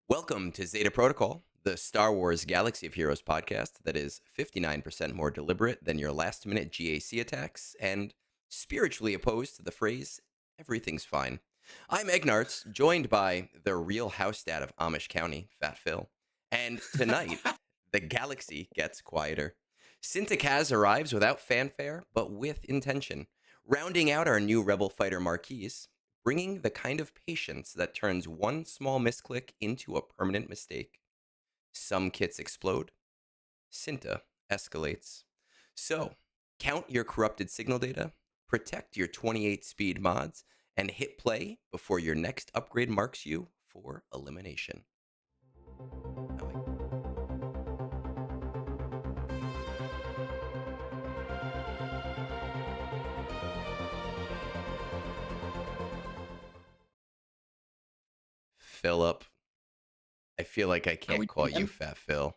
Welcome to Zeta Protocol, the Star Wars Galaxy of Heroes podcast that is 59% more deliberate than your last minute GAC attacks and spiritually opposed to the phrase, everything's fine. I'm Egnards, joined by the real house dad of Amish County, Fat Phil. And tonight, the galaxy gets quieter. Cinta arrives without fanfare, but with intention, rounding out our new Rebel Fighter marquees, bringing the kind of patience that turns one small misclick into a permanent mistake. Some kits explode, Cinta escalates. So, count your corrupted signal data, protect your 28 speed mods, and hit play before your next upgrade marks you for elimination. Philip, I feel like I can't call you Fat Phil.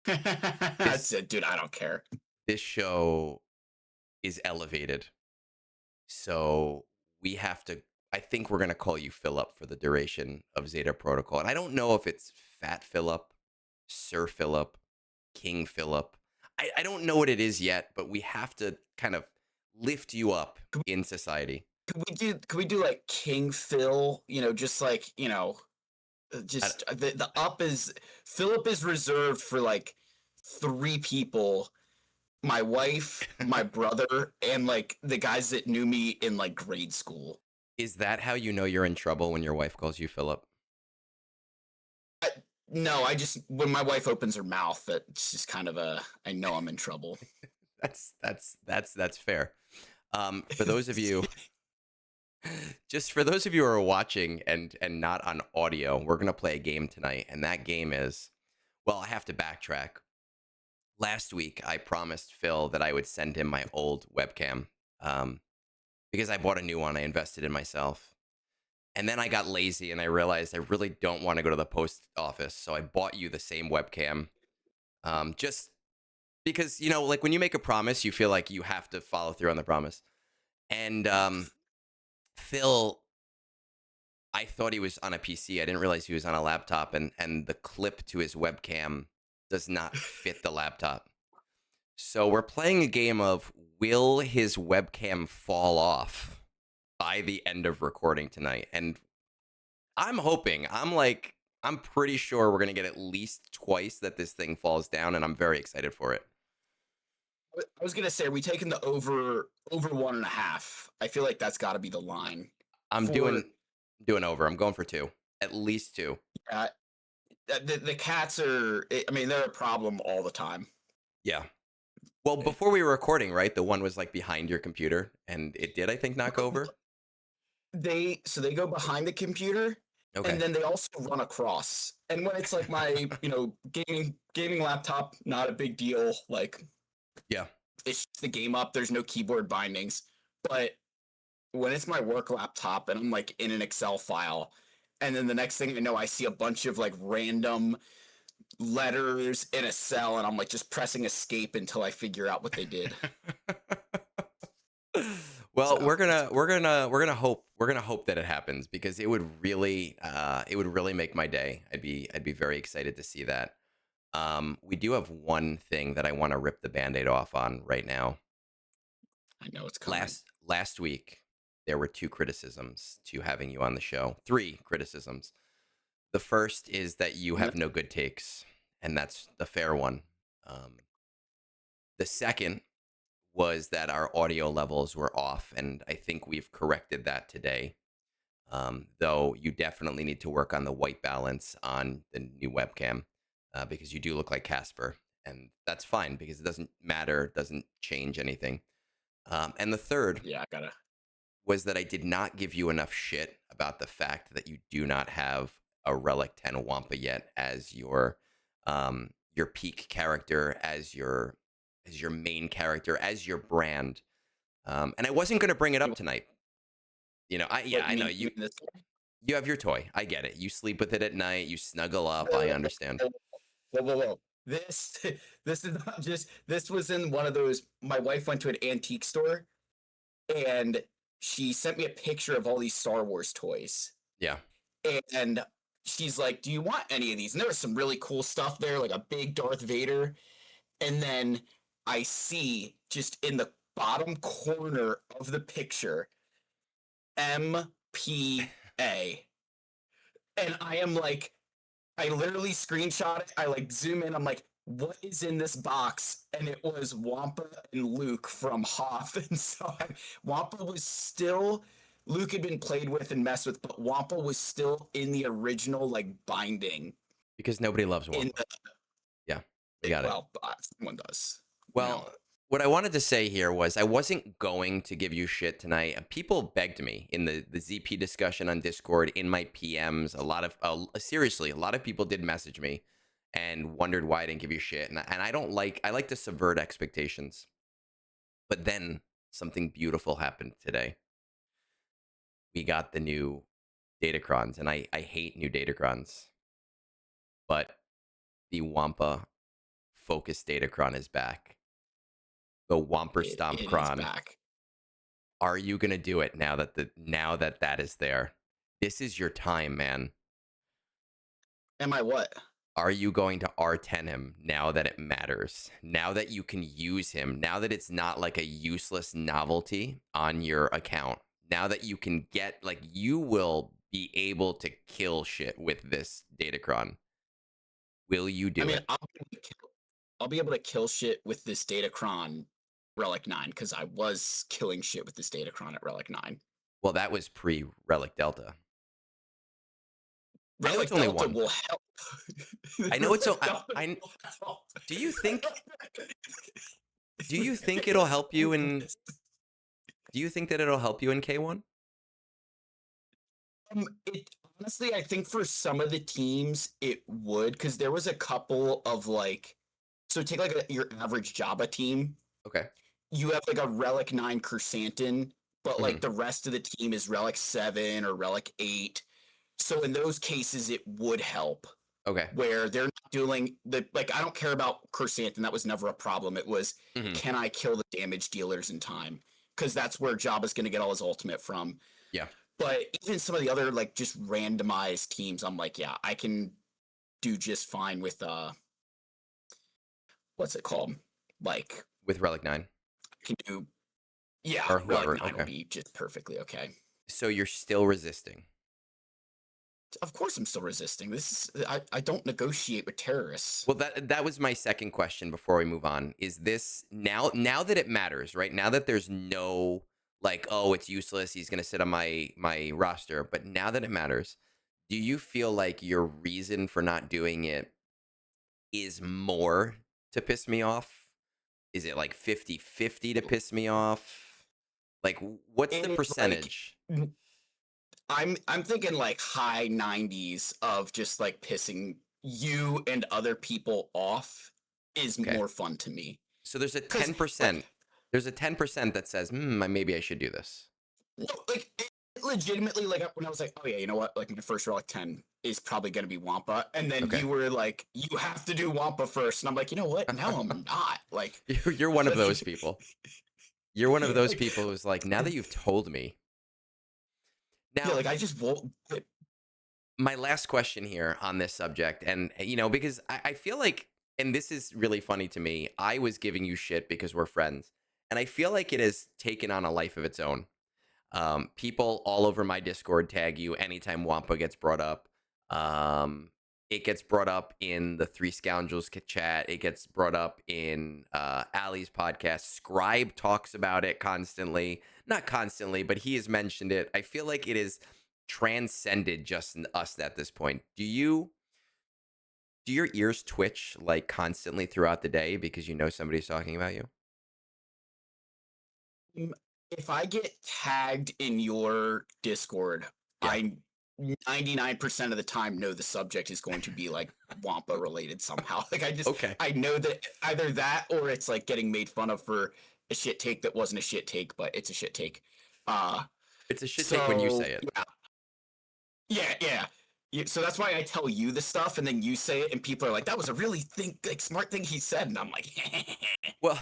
That's it, dude. I don't care. This show is elevated. So we have to, I think we're going to call you Philip for the duration of Zeta Protocol. And I don't know if it's Fat Philip, Sir Philip, King Philip. I don't know what it is yet, but we have to kind of lift you up in society. Could we do like King Phil? Just like, just the up is Philip is reserved for like 3 people. My wife, my brother, and like the guys that knew me in like grade school. Is that how you know you're in trouble when your wife calls you Philip? No, when my wife opens her mouth, it's just kind of I know I'm in trouble. That's fair. For those of you, just for those of you who are watching and not on audio, we're gonna play a game tonight, and that game is, well, I have to backtrack. Last week, I promised Phil that I would send him my old webcam because I bought a new one. I invested in myself. And then I got lazy and I realized I really don't want to go to the post office. So I bought you the same webcam just because, like when you make a promise, you feel like you have to follow through on the promise. And Phil, I thought he was on a PC. I didn't realize he was on a laptop, and the clip to his webcam does not fit the laptop. So we're playing a game of will his webcam fall off by the end of recording tonight? And I'm hoping, I'm pretty sure we're going to get at least twice that this thing falls down, and I'm very excited for it. I was going to say, are we taking the over 1.5? I feel like that's got to be the line. I'm doing over. I'm going for 2. At least 2. Yeah. The cats are, I mean, they're a problem all the time. Yeah. Well, before we were recording, right, the one was like behind your computer, and it did, I think, knock over. They go behind the computer, okay, and then they also run across. And when it's like my, gaming laptop, not a big deal. Like, yeah, it's just the game up. There's no keyboard bindings. But when it's my work laptop and I'm like in an Excel file, and then the next thing I know, I see a bunch of like random letters in a cell, and I'm like just pressing escape until I figure out what they did. Well, so we're gonna hope that it happens, because it would really make my day. I'd be very excited to see that. We do have one thing that I want to rip the Band-Aid off on right now. I know it's coming. Last week there were 2 criticisms to having you on the show. 3 criticisms. The first is that you have no good takes, and that's the fair one. The second was that our audio levels were off, and I think we've corrected that today. Though you definitely need to work on the white balance on the new webcam, because you do look like Casper, and that's fine because it doesn't matter, it doesn't change anything. And the third, was that I did not give you enough shit about the fact that you do not have a Relic 10 Wampa yet as your peak character, as your main character, as your brand. And I wasn't going to bring it up tonight. I know you have your toy. I get it. You sleep with it at night. You snuggle up. I understand. Whoa. This is not just, this was in one of those, my wife went to an antique store and she sent me a picture of all these Star Wars toys. Yeah. And she's like, "Do you want any of these?" And there was some really cool stuff there, like a big Darth Vader. And then I see just in the bottom corner of the picture MPA. And I am like, I literally screenshot it. I like zoom in. I'm like, what is in this box? And it was Wampa and Luke from Hoth. And so Wampa was still, Luke had been played with and messed with, but Wampa was still in the original like binding. Because nobody loves In Wampa. Yeah, we got it. well, someone does, you know. Well, what I wanted to say here was I wasn't going to give you shit tonight. People begged me in the ZP discussion on Discord, in my PMs. A lot of seriously, a lot of people did message me and wondered why I didn't give you shit. And I don't like, I like to subvert expectations. But then something beautiful happened today. We got the new Datacrons, and I hate new Datacrons, but the Wampa focus Datacron is back. The Wamper Stomp It is Cron. back. Are you gonna do it now that that is there? This is your time, man. Am I what? Are you going to R10 him now that it matters? Now that you can use him? Now that it's not like a useless novelty on your account? Now that you can get, like, you will be able to kill shit with this Datacron. Will you do it? I'll be able to kill shit with this Datacron Relic 9 because I was killing shit with this Datacron at Relic 9. Well, that was pre-Relic Delta. I know Relic it's only Delta one. will help. I know it's so. Relic Delta I will help. do you think? Do you think it'll help you in? Do you think that it'll help you in K1? It honestly, I think for some of the teams it would, because there was a couple of like, so take like your average Jabba team. Okay. You have like a Relic 9 Chrysanthemum, but Mhm. like the rest of the team is Relic 7 or Relic 8. So in those cases, it would help. Okay. Where they're not doing the, like, I don't care about Chrysanthemum. That was never a problem. It was, can I kill the damage dealers in time? Because that's where Jabba's going to get all his ultimate from. Yeah. But even some of the other, like, just randomized teams, I'm like, yeah, I can do just fine with, what's it called? Like, With Relic 9. I can do, yeah, Or whoever, Relic 9 will okay. be just perfectly okay. So you're still resisting? Of course I'm still resisting. This is, I don't negotiate with terrorists. Well, that was my second question before we move on. Is this now that it matters, right? Now that there's no, like, oh, it's useless, he's gonna sit on my roster, but now that it matters, do you feel like your reason for not doing it is more to piss me off? Is it like 50-50 to piss me off? Like, what's the It's percentage? like, I'm thinking like high 90s of just like pissing you and other people off is Okay. more fun to me. So there's a 'Cause, 10%. like, There's a 10% that says, maybe I should do this. no, like it legitimately, like when I was like, oh yeah, you know what? Like my first Relic 10 is probably gonna be Wampa. And then Okay. you were like, you have to do Wampa first. And I'm like, you know what? Now I'm not. Like You're one of those people. You're one of those people who's like, now that you've told me. Now, yeah, like I just won't. my last question here on this subject, and because I feel like, and this is really funny to me, I was giving you shit because we're friends, and I feel like it has taken on a life of its own. People all over my Discord tag you anytime Wampa gets brought up. It gets brought up in the Three Scoundrels chat. It gets brought up in Ali's podcast. Scribe talks about it constantly. Not constantly, but he has mentioned it. I feel like it is transcended just us at this point. Do your ears twitch like constantly throughout the day because somebody's talking about you? If I get tagged in your Discord, Yeah. I 99% of the time know the subject is going to be like Wampa related somehow. Like Okay. I know that either that or it's like getting made fun of for a shit take that wasn't a shit take, but it's a shit take. It's a shit take when you so, say it. Yeah. So that's why I tell you the stuff and then you say it and people are like, that was a really smart thing he said. And I'm like, Well,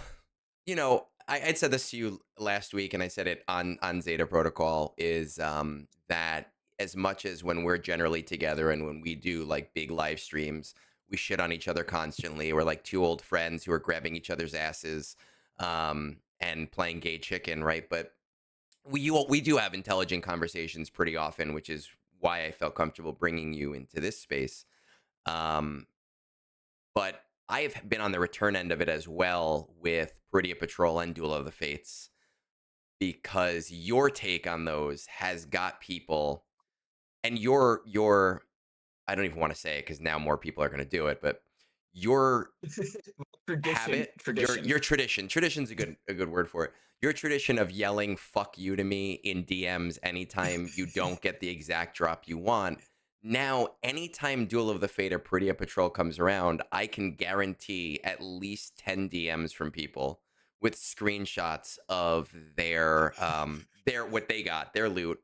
I'd said this to you last week, and I said it on Zeta Protocol, is that as much as when we're generally together and when we do like big live streams, we shit on each other constantly. We're like two old friends who are grabbing each other's asses and playing gay chicken, right? But we do have intelligent conversations pretty often, which is why I felt comfortable bringing you into this space. Um, but I have been on the return end of it as well with Pretty Patrol and Duel of the Fates because your take on those has got people and your I don't even want to say it because now more people are going to do it, but your Tradition, habit, tradition. your tradition's a good word for it. Your tradition of yelling "fuck you" to me in DMs anytime you don't get the exact drop you want. Now, anytime Duel of the Fate or Pretty Patrol comes around, I can guarantee at least 10 DMs from people with screenshots of their what they got, their loot,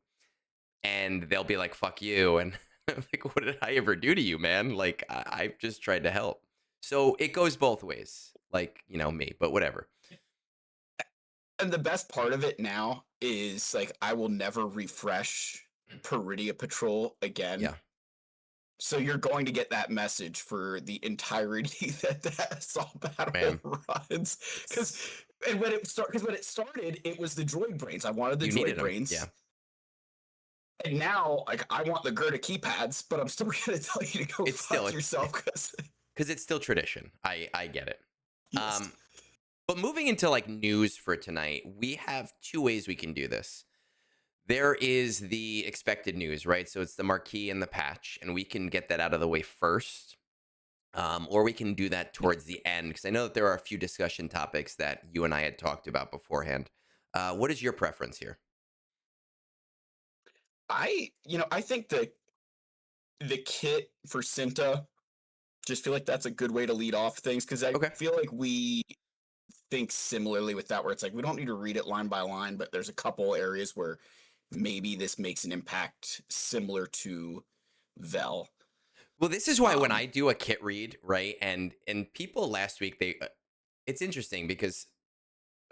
and they'll be like, "Fuck you," and I'm like, "What did I ever do to you, man? Like, I've just tried to help." So it goes both ways, like me, but whatever. And the best part of it now is like I will never refresh Peridia Patrol again. Yeah, So you're going to get that message for the entirety that Assault Battle man, runs. Because it's when it started, it was the droid brains. I wanted the you droid needed them. Yeah, brains. And now, like, I want the Gerda keypads, but I'm still gonna tell you to go it's still fuck yourself because it's still tradition. I get it. yes. Um, but moving into like news for tonight, we have two ways we can do this. There is the expected news, right? So it's the marquee and the patch, and we can get that out of the way first. Or we can do that towards the end because I know that there are a few discussion topics that you and I had talked about beforehand. What is your preference here? I think the kit for Cinta, just feel like that's a good way to lead off things because I Okay. feel like we think similarly with that, where it's like we don't need to read it line by line, but there's a couple areas where maybe this makes an impact similar to Vel. Well, this is why when Um, I do a kit read, right, and people last week it's interesting because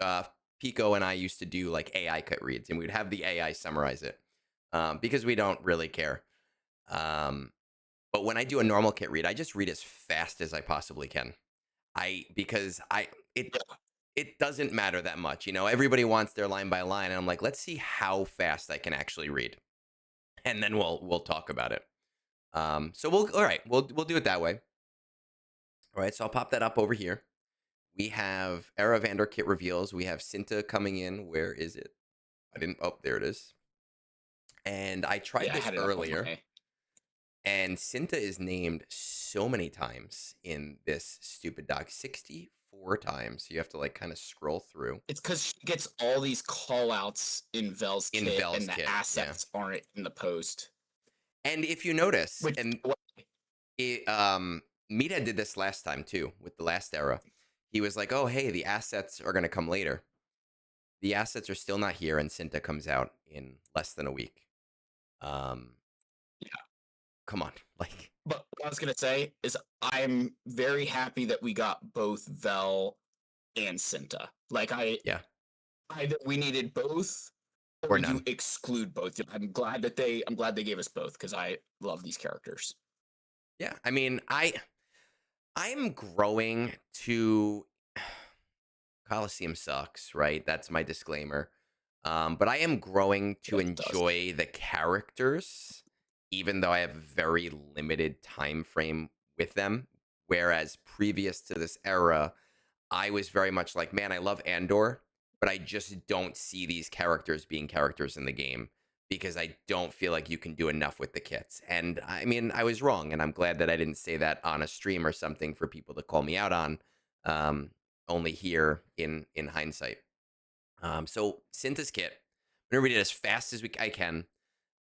uh, Pico and I used to do like AI kit reads, and we'd have the AI summarize it because we don't really care. Um, but when I do a normal kit read, I just read as fast as I possibly can. Because it doesn't matter that much. Everybody wants their line by line, and I'm like, let's see how fast I can actually read, and then we'll talk about it. So all right, we'll do it that way. All right, so I'll pop that up over here. We have Era Vander kit reveals. We have Cinta coming in. Where is it? I didn't. Oh, there it is. And I tried yeah, I this had it up on earlier, my. and Cinta is named so many times in this stupid doc, 64 times. So you have to like kind of scroll through It's because she gets all these call outs in Vel's in kit, Vel's and the kit. Yeah. assets aren't in the post. And if you notice, Which and Meathead did this last time too with the last era. He was like, "Oh, hey, the assets are going to come later. The assets are still not here, and Cinta comes out in less than a week." Um, come on, like, But what I was gonna say is I'm very happy that we got both Vel and Cinta. Like yeah, either we needed both or or you none. exclude both. I'm glad they gave us both because I love these characters. Yeah, I mean, I'm growing to Coliseum sucks, right? That's my disclaimer. But I am growing to Yeah, it does. enjoy the characters, even though I have very limited time frame with them. Whereas previous to this era, I was very much like, man, I love Andor, but I just don't see these characters being characters in the game because I don't feel like you can do enough with the kits. And I mean, I was wrong, and I'm glad that I didn't say that on a stream or something for people to call me out on. Um, only here in hindsight. So Cinta's kit, I'm gonna read it as fast as I can.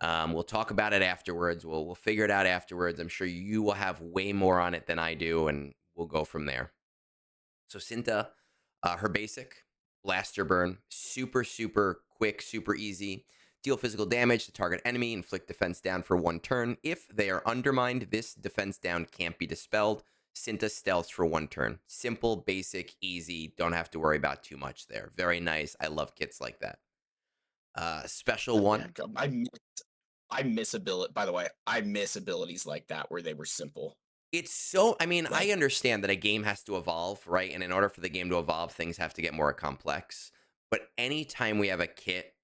We'll talk about it afterwards. We'll figure it out afterwards. I'm sure you will have way more on it than I do, and we'll go from there. So Cinta, her basic blaster burn, super super quick, super easy. Deal physical damage to target enemy, inflict defense down for 1 turn. If they are undermined, this defense down can't be dispelled. Cinta stealth for 1 turn. Simple, basic, easy. Don't have to worry about too much there. Very nice. I love kits like that. Special Yeah, one. I miss ability. By the way, I miss abilities like that where they were simple. It's so I mean, I Like, understand that a game has to evolve, right? And in order for the game to evolve, things have to get more complex. But anytime we have a kit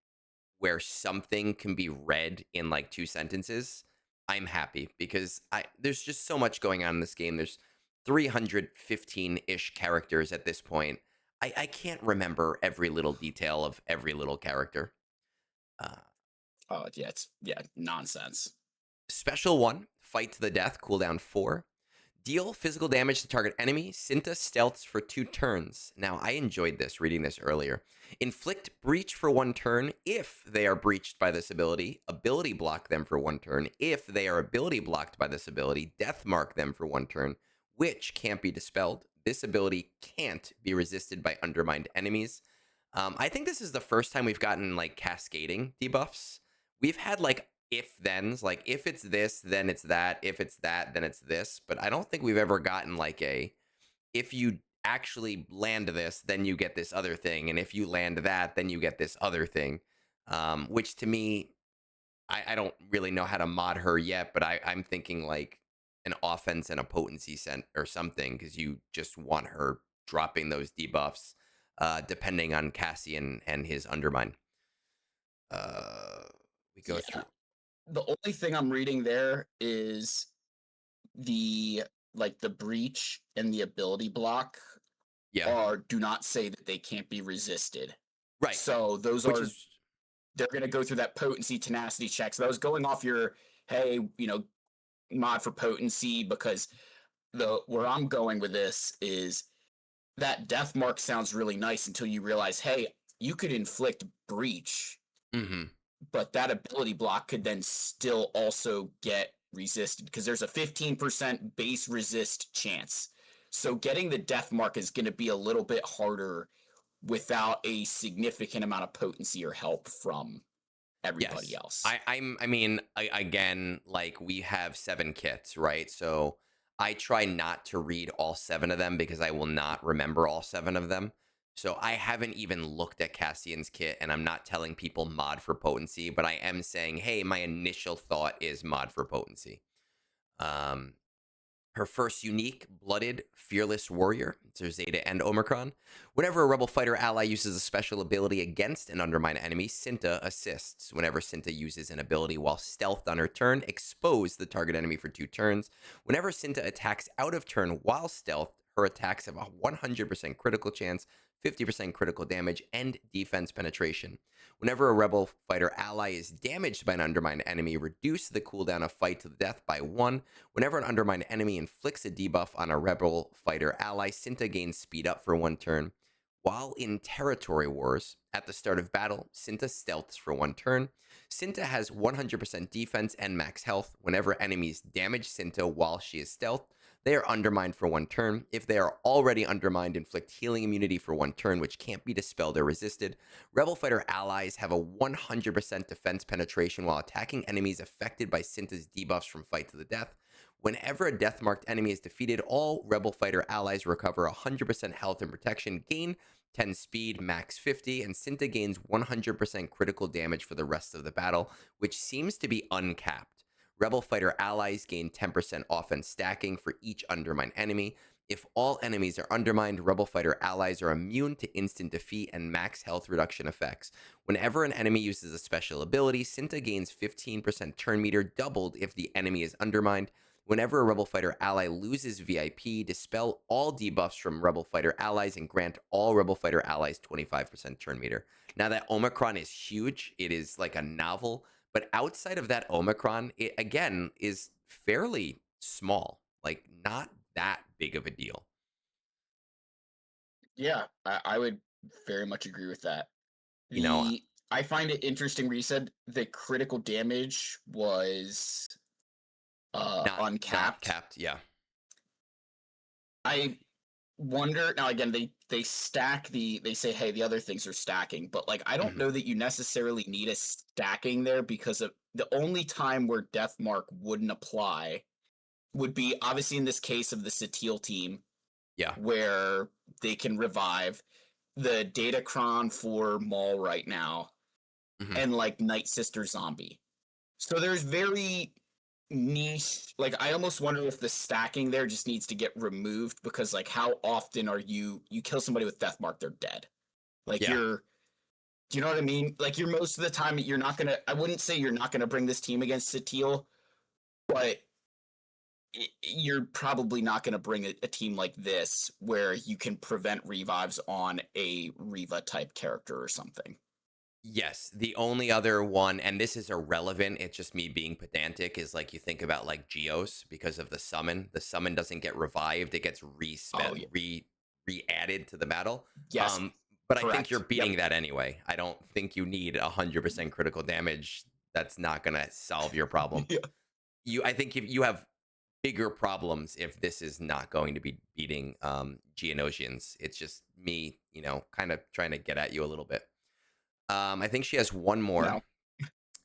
where something can be read in like 2 sentences, I'm happy because I there's just so much going on in this game. There's 315-ish characters at this point. I can't remember every little detail of every little character. Uh, oh yeah, it's yeah nonsense. Special 1, Fight to the Death, cooldown 4. Deal physical damage to target enemy. Cinta stealths for 2 turns. Now, I enjoyed this, reading this earlier. Inflict breach for 1 turn if they are breached by this ability. Ability block them for 1 turn. If they are ability blocked by this ability, death mark them for 1 turn, which can't be dispelled. This ability can't be resisted by undermined enemies. I think this is the first time we've gotten like cascading debuffs. We've had like if thens, like if it's this, then it's that. If it's that, then it's this. But I don't think we've ever gotten like a if you actually land this, then you get this other thing, and if you land that, then you get this other thing. Which to me, I don't really know how to mod her yet, but I'm thinking like an offense and a potency scent or something because you just want her dropping those debuffs depending on Cassian and his undermine. Uh, we go Yeah, through. the only thing I'm reading there is the like the breach and the ability block Yeah, are do not say that they can't be resisted. right. So those Which are is they're going to go through that potency tenacity check. So that was going off your hey, mod for potency because the where I'm going with this is that death mark sounds really nice until you realize, hey, you could inflict breach, hmm but that ability block could then still also get resisted because there's a 15% base resist chance. So getting the death mark is going to be a little bit harder without a significant amount of potency or help from everybody yes. else. I mean, again, like we have 7 kits, right? So I try not to read all 7 of them because I will not remember all 7 of them. So I haven't even looked at Cassian's kit, and I'm not telling people mod for potency, but I am saying, hey, my initial thought is mod for potency. Um, Her first unique, blooded, fearless warrior, so Zeta and Omicron. Whenever a rebel fighter ally uses a special ability against an undermined enemy, Cinta assists. Whenever Cinta uses an ability while stealthed on her turn, expose the target enemy for 2 turns. Whenever Cinta attacks out of turn while stealthed, her attacks have a 100% critical chance, 50% critical damage, and defense penetration. Whenever a rebel fighter ally is damaged by an undermined enemy, reduce the cooldown of fight to the death by 1. Whenever an undermined enemy inflicts a debuff on a rebel fighter ally, Cinta gains speed up for 1 turn. While in territory wars, at the start of battle, Cinta stealths for 1 turn. Cinta has 100% defense and max health. Whenever enemies damage Cinta while she is stealthed, they are undermined for 1 turn. If they are already undermined, inflict healing immunity for 1 turn, which can't be dispelled or resisted. Rebel fighter allies have a 100% defense penetration while attacking enemies affected by Cinta's debuffs from fight to the death. Whenever a death marked enemy is defeated, all Rebel Fighter allies recover 100% health and protection, gain 10 speed, max 50, and Cinta gains 100% critical damage for the rest of the battle, which seems to be uncapped. Rebel Fighter allies gain 10% offense stacking for each undermined enemy. If all enemies are undermined, Rebel Fighter allies are immune to instant defeat and max health reduction effects. Whenever an enemy uses a special ability, Cinta gains 15% turn meter, doubled if the enemy is undermined. Whenever a Rebel Fighter ally loses VIP, dispel all debuffs from Rebel Fighter allies and grant all Rebel Fighter allies 25% turn meter. Now, that Omicron is huge. It is like a novel. But outside of that Omicron, it again is fairly small, like not that big of a deal. Yeah, I would very much agree with that. You know, The I find it interesting where you said the critical damage was not uncapped. capped. Yeah. I wonder now again they stack they say hey the other things are stacking but like I don't hmm know that you necessarily need a stacking there because of the only time where death mark wouldn't apply would be obviously in this case of the Satil team Yeah. where they can revive the Datacron for Maul right now hmm and like Night Sister Zombie. So there's very niche, like I almost wonder if the stacking there just needs to get removed, because like how often are you kill somebody with death mark, they're dead. Like Yeah. do you know what I mean? Like you're most of the time you're not gonna, I wouldn't say you're not gonna bring this team against Satil, but you're probably not going to bring a team like this where you can prevent revives on a Riva type character or something. Yes, the only other one, and this is irrelevant, it's just me being pedantic, is like you think about like Geos because of the summon. The summon doesn't get revived, it gets Oh, yeah. re-added to the the battle. Yes, But I think you're correct. beating Yep. that anyway. I don't think you need 100% critical damage. That's not gonna solve your problem. Yeah. I think if you have bigger problems if this is not going to be beating Geonosians. It's just me, kind of trying to get at you a little bit. I think she has one more. No.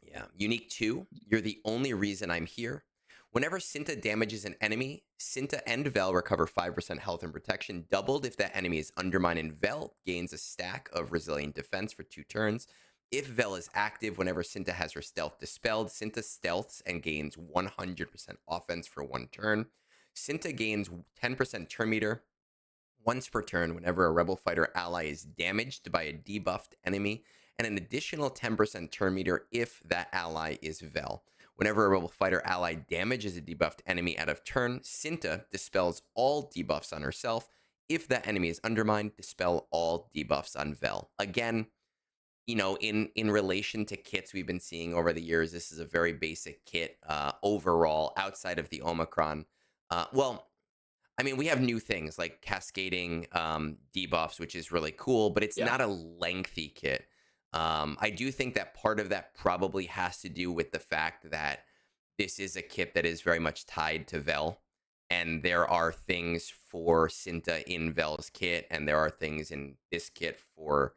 Yeah. Unique 2. You're the only reason I'm here. Whenever Cinta damages an enemy, Cinta and Vel recover 5% health and protection, doubled if that enemy is undermined, and Vel gains a stack of resilient defense for 2 turns. If Vel is active, whenever Cinta has her stealth dispelled, Cinta stealths and gains 100% offense for 1 turn. Cinta gains 10% turn meter once per turn whenever a rebel fighter ally is damaged by a debuffed enemy, and an additional 10% turn meter if that ally is Vel. Whenever a rebel fighter ally damages a debuffed enemy out of turn, Cinta dispels all debuffs on herself. If that enemy is undermined, dispel all debuffs on Vel. Again, in relation to kits we've been seeing over the years, this is a very basic kit overall, outside of the Omicron. Well, I mean, we have new things like cascading debuffs, which is really cool, but it's Yeah. not a lengthy kit. I do think that part of that probably has to do with the fact that this is a kit that is very much tied to Vel, and there are things for Cinta in Vel's kit, and there are things in this kit or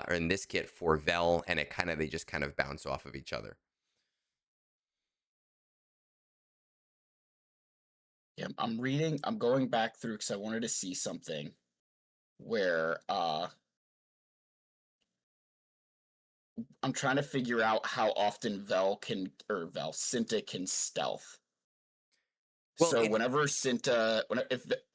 in this kit for Vel, and they just kind of bounce off of each other. Yeah. I'm going back through because I wanted to see something where I'm trying to figure out how often Cinta can stealth. Well, So whenever Cinta, when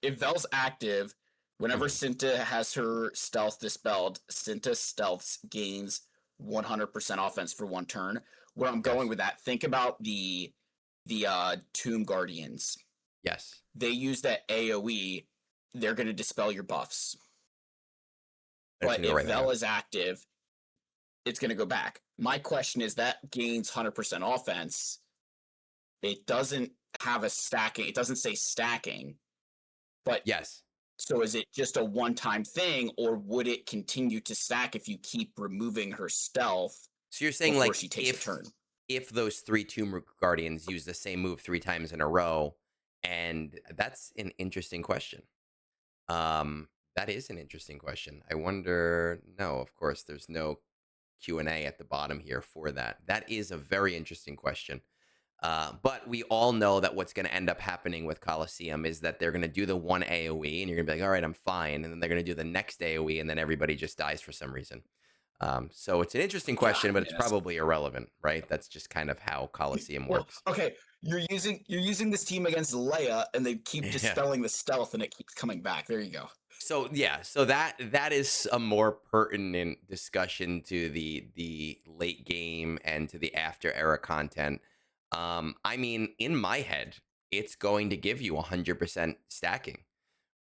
if Vel's active, whenever mhm, Cinta has her stealth dispelled, Cinta stealths gains 100% offense for 1 turn. Where I'm going yes, with that, think about the Tomb Guardians. yes, They use that AOE. They're going to dispel your buffs. it's But gonna go if right back Vel up. is active, it's going to go back. My question is, that gains 100% offense. It doesn't have a stacking. It doesn't say stacking, but Yes. so is it just a one-time thing, or would it continue to stack if you keep removing her stealth So you're saying before like she takes a turn? if those 3 Tomb Guardians use the same move 3 times in a row, and that's an interesting question. Um, that is an interesting question. I wonder. No, of course, there's no Q&A at the bottom here for that. That is a very interesting question. But we all know that what's going to end up happening with Coliseum is that they're going to do the one AoE, and you're going to be like, all right, I'm fine. And then they're going to do the next AoE, and then everybody just dies for some reason. So it's an interesting Yeah, question, I but mean it's that's probably irrelevant, right? That's just kind of how Coliseum well, works. okay. You're using this team against Leia, and they keep Yeah. dispelling the stealth, and it keeps coming back. There you go. So yeah, so that is a more pertinent discussion to the late game and to the after era content. I mean, in my head, it's going to give you 100% stacking,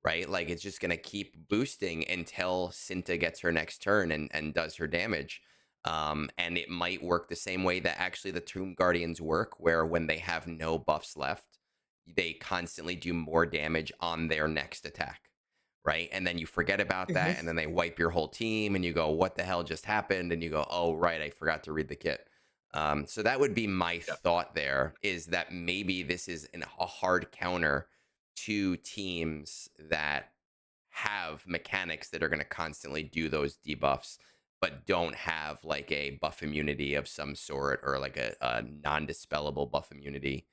right? Like it's just going to keep boosting until Cinta gets her next turn and does her damage. And it might work the same way that actually the Tomb Guardians work, where when they have no buffs left, they constantly do more damage on their next attack, right? And then you forget about that, and then they wipe your whole team, and you go, "What the hell just happened?" And you go, "Oh, right, I forgot to read the kit." So that would be my Yep. thought. There is that maybe this is a hard counter to teams that have mechanics that are going to constantly do those debuffs, but don't have like a buff immunity of some sort, or like a non-dispellable buff immunity.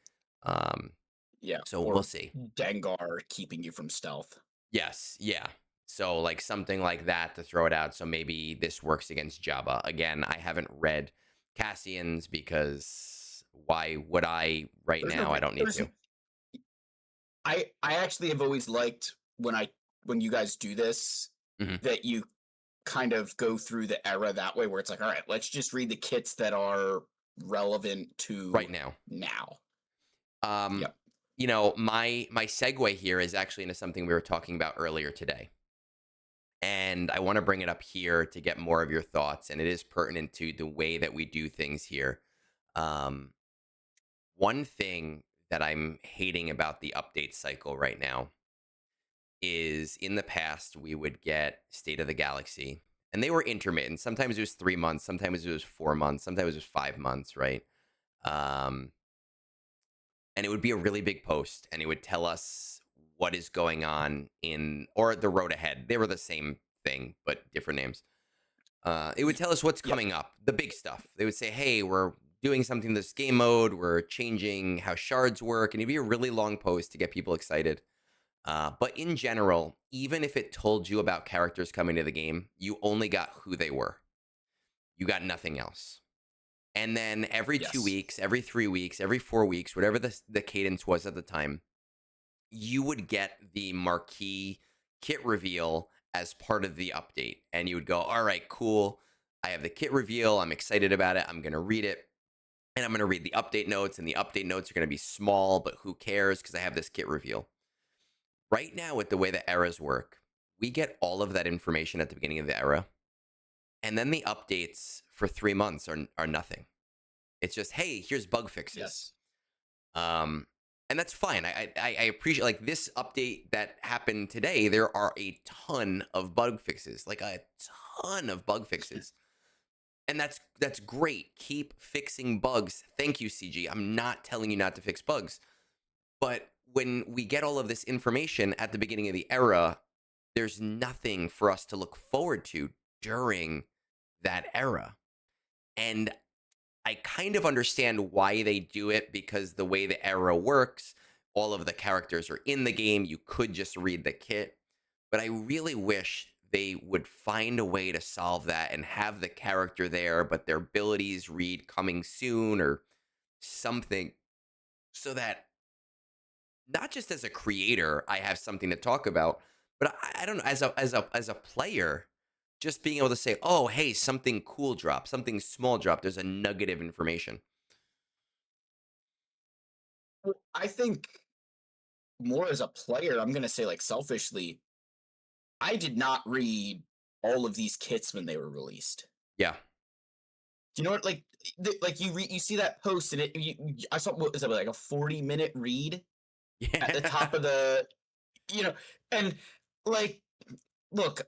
Um, Yeah, so we'll or see. Dengar keeping you from stealth. Yes, yeah. So like something like that to throw it out. So maybe this works against Jabba. Again, I haven't read Cassian's because Why would I right There's no now? I don't need there's to. I actually have always liked when you guys do this, Hmm. that you kind of go through the era that way, where it's like, all right, let's just read the kits that are relevant to Right now. now. Um, Yep. my segue here is actually into something we were talking about earlier today. And I want to bring it up here to get more of your thoughts. And it is pertinent to the way that we do things here. Um, One thing that I'm hating about the update cycle right now is in the past, we would get State of the Galaxy, and they were intermittent. Sometimes it was 3 months, sometimes it was 4 months, sometimes it was 5 months, right? Um, and it would be a really big post, and it would tell us what is going on in, or the road ahead. They were the same thing, but different names. It would Y- tell us what's Yep. coming up, the big stuff. They would say, hey, we're doing something in this game mode, we're changing how shards work, and it'd be a really long post to get people excited. But in general, even if it told you about characters coming to the game, you only got who they were. You got nothing else. And then every two Yes. weeks, every 3 weeks, every 4 weeks, whatever the cadence was at the time, you would get the marquee kit reveal as part of the update. And you would go, all right, cool. I have the kit reveal. I'm excited about it. I'm going to read it. And I'm going to read the update notes. And the update notes are going to be small, but who cares? Because I have this kit reveal. Right now, with the way the eras work, we get all of that information at the beginning of the era. And then the updates for 3 months are nothing. It's just, hey, here's bug fixes. Yes. Um, and that's fine. I appreciate, like, this update that happened today. There are a ton of bug fixes, like a ton of bug fixes, and that's great. Keep fixing bugs. Thank you, CG. I'm not telling you not to fix bugs, but when we get all of this information at the beginning of the era, there's nothing for us to look forward to during that era, and I kind of understand why they do it, because the way the era works, all of the characters are in the game. You could just read the kit. But I really wish they would find a way to solve that and have the character there, but their abilities read coming soon or something, so that not just as a creator, I have something to talk about, but I don't know, as a player, just being able to say, oh, hey, something cool dropped, something small dropped. There's a nugget of information. Well, I think more as a player, I'm gonna say, like, selfishly, I did not read all of these kits when they were released. Yeah. Do you know what? Like, like you see that post, and I saw, what is it, like a 40-minute read at the top Yeah. of the, you know, and like, look,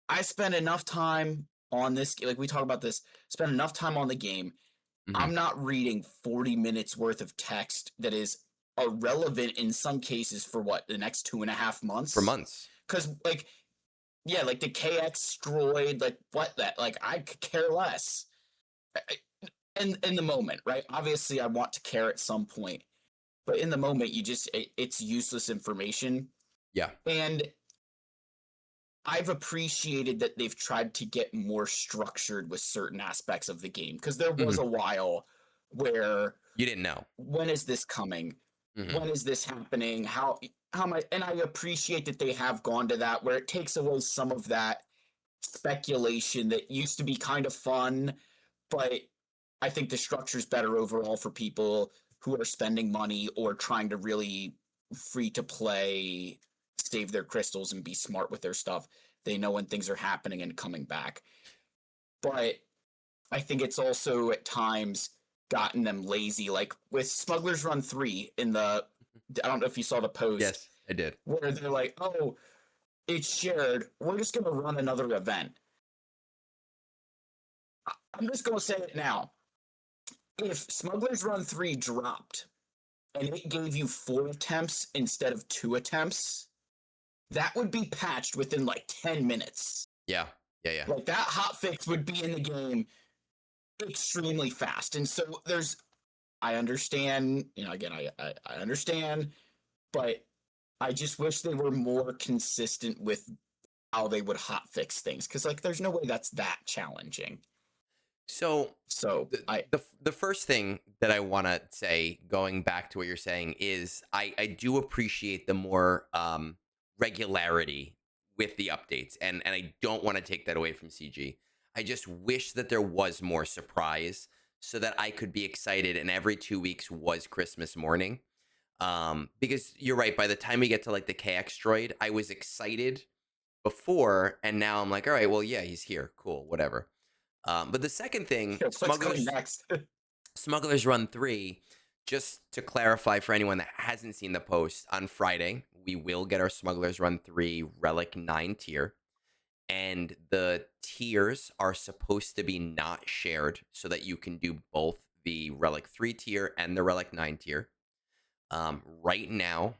I spent enough time on this. Like, we talk about this, spend enough time on the game. Mhm. I'm not reading 40 minutes worth of text that is irrelevant in some cases for what, the next 2.5 months. For months. Because, like, yeah, like the KX droid, like, what that, like, I could care less. In the moment, right? Obviously, I want to care at some point, but in the moment, it's useless information. Yeah. And I've appreciated that they've tried to get more structured with certain aspects of the game, because there was Mhm. a while where, You didn't know. when is this coming? Mhm. When is this happening? How am I? And I appreciate that they have gone to that, where it takes away some of that speculation that used to be kind of fun, but I think the structure's better overall for people who are spending money or trying to really free to play, save their crystals and be smart with their stuff. They know when things are happening and coming back. But I think it's also at times gotten them lazy. Like with Smuggler's Run 3 in the, I don't know if you saw the post Yes, I did. where they're like, oh, it's shared. We're just going to run another event. I'm just going to say it now. If Smuggler's Run 3 dropped and it gave you 4 attempts instead of 2 attempts, that would be patched within like 10 minutes. Yeah. Yeah, yeah. Like, that hotfix would be in the game extremely fast. And so I understand, again, I understand, but I just wish they were more consistent with how they would hotfix things. Cause, like, there's no way that's that challenging. So So the first thing that I want to say, going back to what you're saying, is I do appreciate the more regularity with the updates, and I don't want to take that away from CG. I just wish that there was more surprise so that I could be excited, and every 2 weeks was Christmas morning. Because you're right, by the time we get to like the KX droid, I was excited before, and now I'm like, all right, well, yeah, he's here, cool, whatever. But the second thing, what's coming next? Smugglers Run 3, just to clarify for anyone that hasn't seen the post, on Friday, we will get our Smugglers Run 3 Relic 9 tier. And the tiers are supposed to be not shared so that you can do both the Relic 3 tier and the Relic 9 tier. Right now,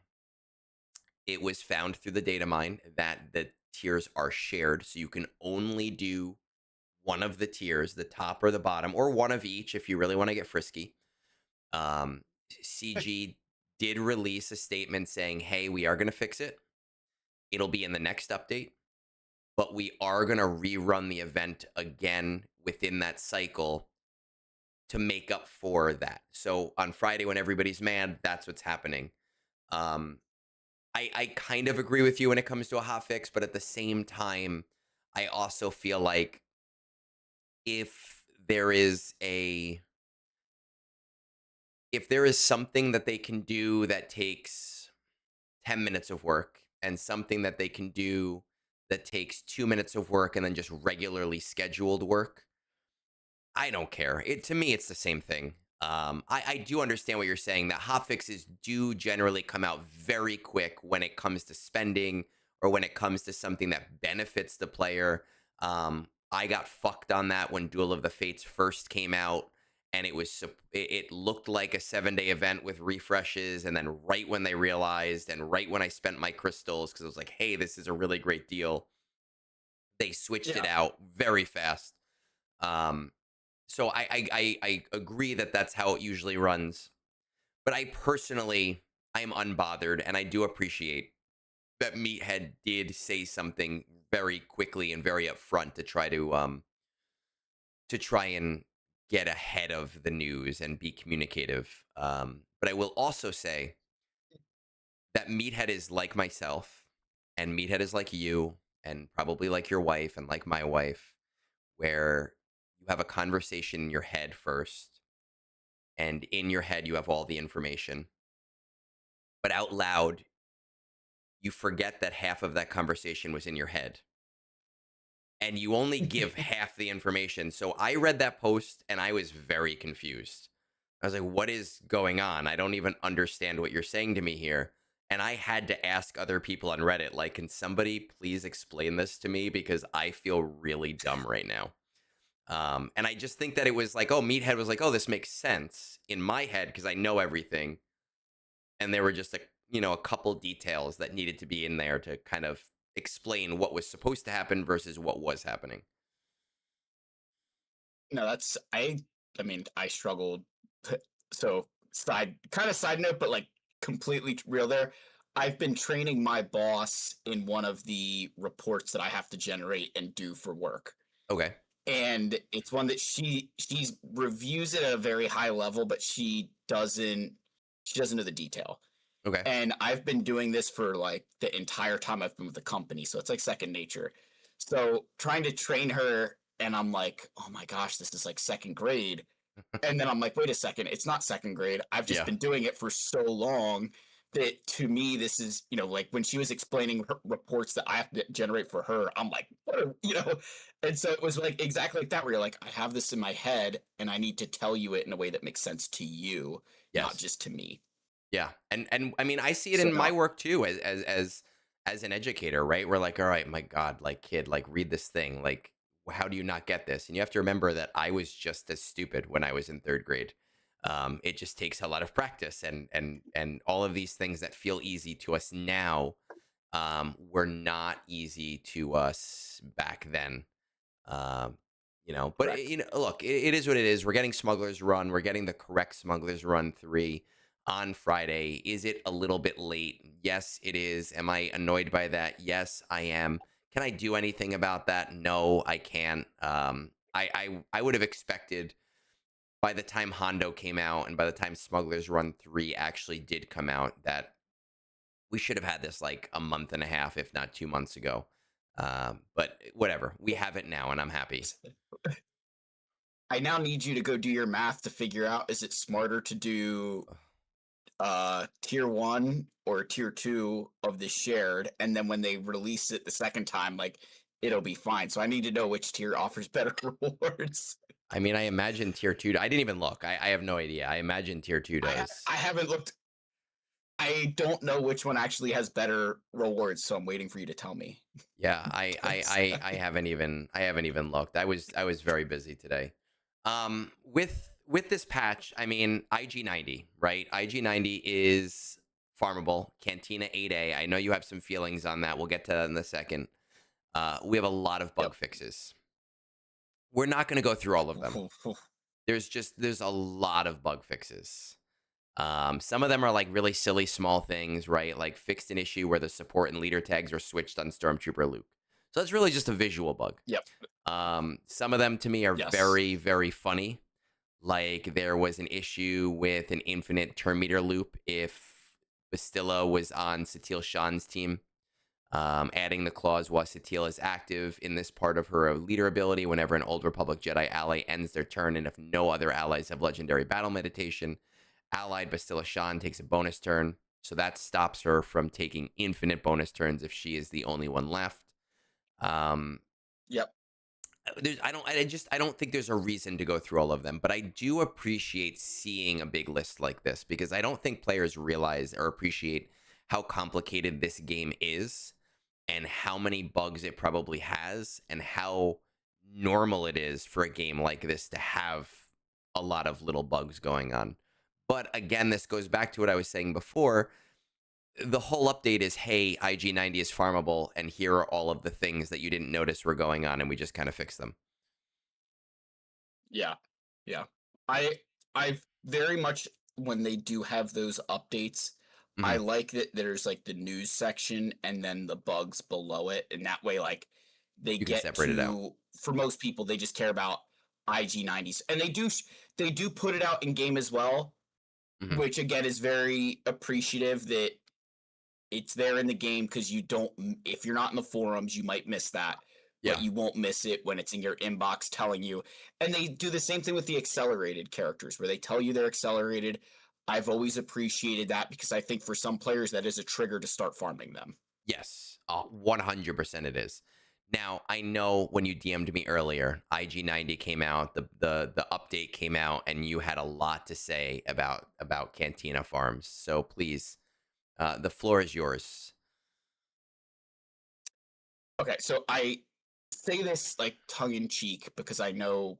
it was found through the data mine that the tiers are shared. So you can only do one of the tiers, the top or the bottom, or one of each if you really want to get frisky. CG did release a statement saying, hey, we are going to fix it. It'll be in the next update, but we are going to rerun the event again within that cycle to make up for that. So on Friday, when everybody's mad, that's what's happening. I kind of agree with you when it comes to a hot fix, but at the same time, I also feel like if there is something that they can do that takes 10 minutes of work and something that they can do that takes 2 minutes of work and then just regularly scheduled work, I don't care. To me, it's the same thing. I do understand what you're saying, that hotfixes do generally come out very quick when it comes to spending or when it comes to something that benefits the player. I got fucked on that when Duel of the Fates first came out, and it looked like a 7-day event with refreshes, and then right when they realized, and right when I spent my crystals, because I was like, hey, this is a really great deal, they switched it Yeah. out very fast. So I agree that that's how it usually runs. But I personally, I'm unbothered, and I do appreciate that Meathead did say something very quickly and very upfront to try and get ahead of the news and be communicative. But I will also say that Meathead is like myself, and Meathead is like you, and probably like your wife and like my wife, where you have a conversation in your head first, and in your head you have all the information, but out loud you forget that half of that conversation was in your head, and you only give half the information. So I read that post and I was very confused. I was like, what is going on? I don't even understand what you're saying to me here. And I had to ask other people on Reddit, like, can somebody please explain this to me, because I feel really dumb right now. And I just think that it was like, oh, Meathead was like, oh, this makes sense in my head because I know everything. And there were just a couple details that needed to be in there to kind of explain what was supposed to happen versus what was happening. No, I mean, I struggled. So side note, but like completely real there. I've been training my boss in one of the reports that I have to generate and do for work. Okay. And it's one that she's reviews it at a very high level, but she doesn't know the detail. Okay. And I've been doing this for like the entire time I've been with the company, so it's like second nature. So trying to train her, and I'm like, oh my gosh, this is like second grade. And then I'm like, wait a second, it's not second grade. I've just Yeah. been doing it for so long that to me, this is, like when she was explaining her reports that I have to generate for her, I'm like, and so it was like exactly like that, where you're like, I have this in my head and I need to tell you it in a way that makes sense to you, not Yes. just to me. Yeah. And I mean, I see it So in my no, work too, as an educator, right? We're like, all right, my God, like, kid, like, read this thing. Like, how do you not get this? And you have to remember that I was just as stupid when I was in third grade. It just takes a lot of practice, and all of these things that feel easy to us now were not easy to us back then. Um, but correct. look, it is what it is. We're getting Smugglers Run. We're getting the correct Smugglers Run 3 on Friday. Is it a little bit late? Yes, it is. Am I annoyed by that? Yes, I am. Can I do anything about that? No, I can't. I would have expected by the time Hondo came out and by the time Smuggler's Run 3 actually did come out that we should have had this like a month and a half, if not 2 months ago. But whatever, we have it now, and I'm happy. I now need you to go do your math to figure out, is it smarter to do tier 1 or tier 2 of the shared, and then when they release it the second time, like, it'll be fine. So I need to know which tier offers better rewards. I mean, I imagine tier 2. I didn't even look. I have no idea. I imagine tier 2 does. I haven't looked. I don't know which one actually has better rewards, so I'm waiting for you to tell me. Yeah, I haven't even looked. I was very busy today. With this patch, I mean, IG90, right? IG90 is farmable. Cantina 8A. I know you have some feelings on that. We'll get to that in a second. We have a lot of bug fixes. We're not going to go through all of them. There's a lot of bug fixes. Some of them are like really silly small things, right? Like fixed an issue where the support and leader tags are switched on Stormtrooper Luke. So that's really just a visual bug. Yep. Some of them to me are very, very funny. Like there was an issue with an infinite turn meter loop if Bastilla was on Satil Shan's team. Adding the clause while Satil is active in this part of her leader ability whenever an Old Republic Jedi ally ends their turn, and if no other allies have legendary battle meditation, allied Bastilla Shan takes a bonus turn. So that stops her from taking infinite bonus turns if she is the only one left. Yep. I don't think there's a reason to go through all of them, but I do appreciate seeing a big list like this because I don't think players realize or appreciate how complicated this game is and how many bugs it probably has and how normal it is for a game like this to have a lot of little bugs going on. But again, this goes back to what I was saying before. The whole update is, hey, IG90 is farmable, and here are all of the things that you didn't notice were going on, and we just kind of fixed them. Yeah. Yeah. I very much, when they do have those updates, I like that there's like the news section and then the bugs below it, and that way like they You can get separate it out. to, for most people they just care about IG90s, and they do put it out in game as well, which again is very appreciative that it's there in the game, because you don't, if you're not in the forums, you might miss that. But you won't miss it when it's in your inbox telling you. And they do the same thing with the accelerated characters, where they tell you they're accelerated. I've always appreciated that because I think for some players that is a trigger to start farming them. Yes, 100% it is. Now, I know when you DM'd me earlier, IG90 came out, the update came out, and you had a lot to say about Cantina farms. So please, the floor is yours. Okay, so I say this like tongue in cheek because I know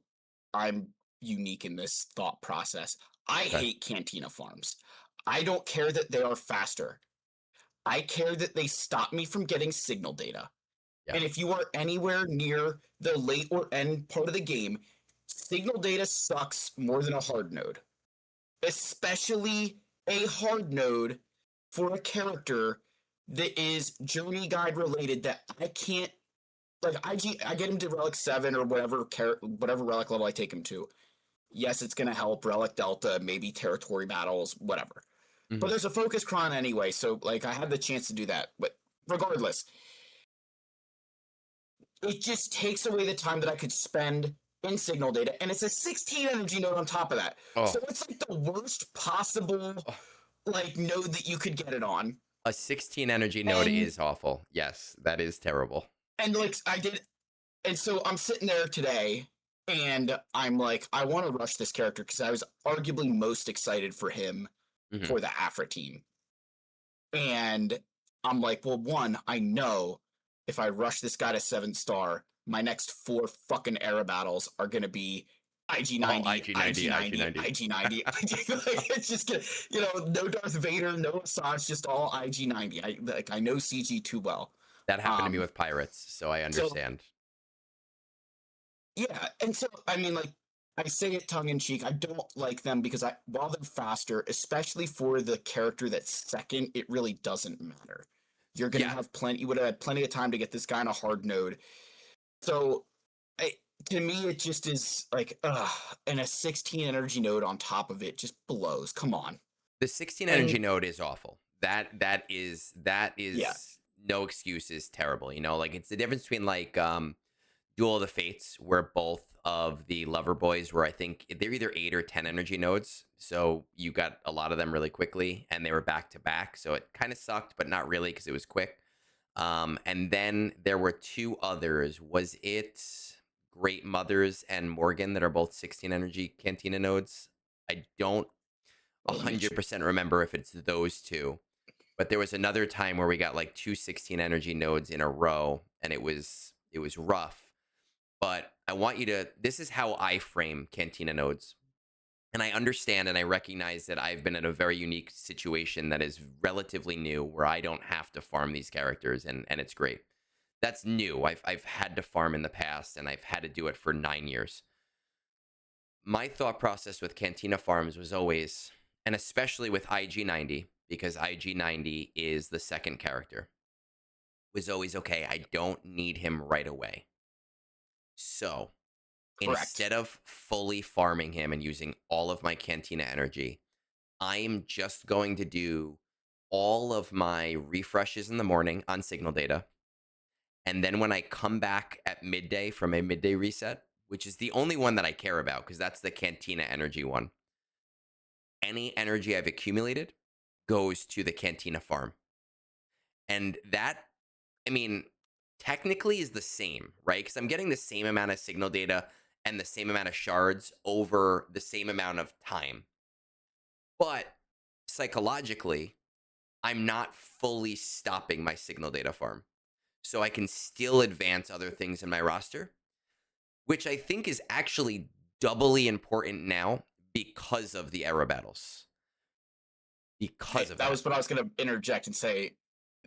I'm unique in this thought process. I hate Cantina farms. I don't care that they are faster. I care that they stop me from getting signal data. Yeah. And if you are anywhere near the late or end part of the game, signal data sucks more than a hard node. Especially a hard node for a character that is journey guide related that I can't, like, I get him to relic 7 or whatever relic level I take him to. Yes, it's going to help relic delta, maybe territory battles, whatever. But there's a focus cron anyway, so like I had the chance to do that. But regardless, it just takes away the time that I could spend in signal data, and it's a 16 energy node on top of that. So it's like the worst possible like node that you could get it on. A 16 energy node is awful. Yes, that is terrible. And like and so I'm sitting there today and I'm like, I want to rush this character because I was arguably most excited for him for the Afra team. And I'm like, well, one, I know if I rush this guy to 7-star, my next 4 fucking era battles are going to be IG90, IG90, IG90. It's just gonna, no Darth Vader, no Asajj, just all IG90. I know CG too well. That happened to me with pirates, so I understand. Yeah, and so I mean, like, I say it tongue in cheek. I don't like them because while they're faster, especially for the character that's second, it really doesn't matter. You're gonna have plenty. You would have had plenty of time to get this guy on a hard node. So To me, it just is like, ugh, and a 16 energy node on top of it just blows. Come on. The 16 energy And node is awful. That yeah, is no excuse is terrible. You know, like it's the difference between like Duel of the Fates, where both of the lover boys were, I think they're either 8 or 10 energy nodes. So you got a lot of them really quickly, and they were back to back. So it kind of sucked, but not really because it was quick. And then there were two others. Was it Great Mothers and Morgan that are both 16 energy Cantina nodes? I don't let me 100% remember if it's those two, but there was another time where we got like two 16 energy nodes in a row, and it was rough. But I want you to, this is how I frame Cantina nodes. And I understand and I recognize that I've been in a very unique situation that is relatively new where I don't have to farm these characters, and it's great. That's new. I've had to farm in the past, and I've had to do it for 9 years. My thought process with Cantina farms was always, and especially with IG90, because IG90 is the second character, was always okay, I don't need him right away. So correct. instead of fully farming him and using all of my Cantina energy, I am just going to do all of my refreshes in the morning on signal data. And then when I come back at midday from a midday reset, which is the only one that I care about because that's the Cantina energy one, any energy I've accumulated goes to the Cantina farm. And that, I mean, technically is the same, right? Because I'm getting the same amount of signal data and the same amount of shards over the same amount of time. But psychologically, I'm not fully stopping my signal data farm. So I can still advance other things in my roster, which I think is actually doubly important now because of the era battles. Because Hey, of that that. was what I was going to interject and say.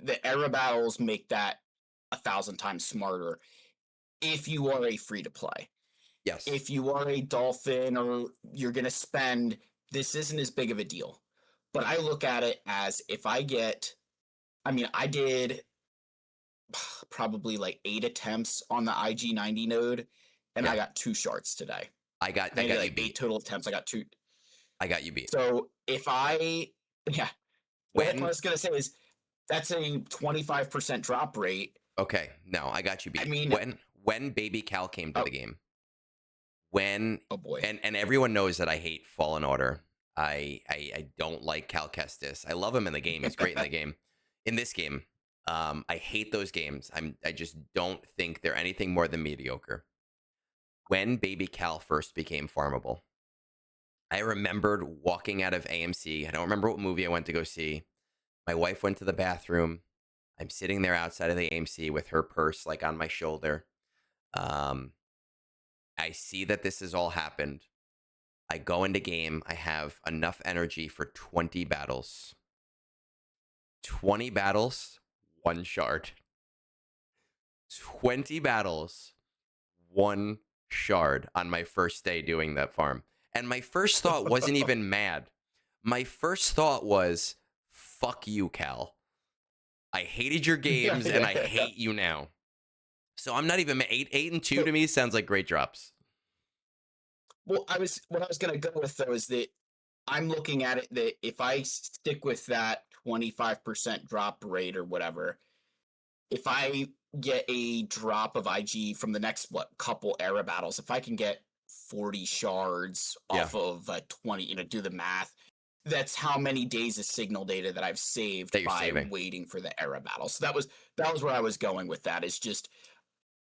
The era battles make that 1,000 times smarter if you are a free to play. Yes. If you are a dolphin or you're going to spend, this isn't as big of a deal. But I look at it as if I get, I mean, I did probably like 8 attempts on the IG90 node, and I Yeah. got 2 shards today. I I think I did got you like eight beat. total attempts. I got two. I got you beat. So if I, yeah, what I When was going to say is that's a 25% drop rate. Okay, no, I got you I beat. mean, When Baby Cal came to oh, the game, when oh boy. and everyone knows that I hate Fallen Order. I don't like Cal Kestis. I love him in the game. He's great in the game. In this game, I hate those games. I just don't think they're anything more than mediocre. When Baby Cal first became farmable, I remembered walking out of AMC. I don't remember what movie I went to go see. My wife went to the bathroom. I'm sitting there outside of the AMC with her purse like on my shoulder. Um, I see that this has all happened. I go into game. I have enough energy for 20 battles. 20 battles, one shard. 20 battles, one shard on my first day doing that farm. And my first thought wasn't even mad. My first thought was, fuck you, Cal. I hated your Yeah, games and yeah, I yeah. hate you now. So I'm not even 8 and 2 So, to me sounds like great drops. well, what I was gonna go with though is that I'm looking at it that if I stick with that 25% drop rate or whatever, if I get a drop of IG from the next couple era battles, if I can get 40 shards Yeah, off of 20, do the math. That's how many days of signal data that I've saved that you're by saving. waiting for the era battle. So that was where I was going with that. Is just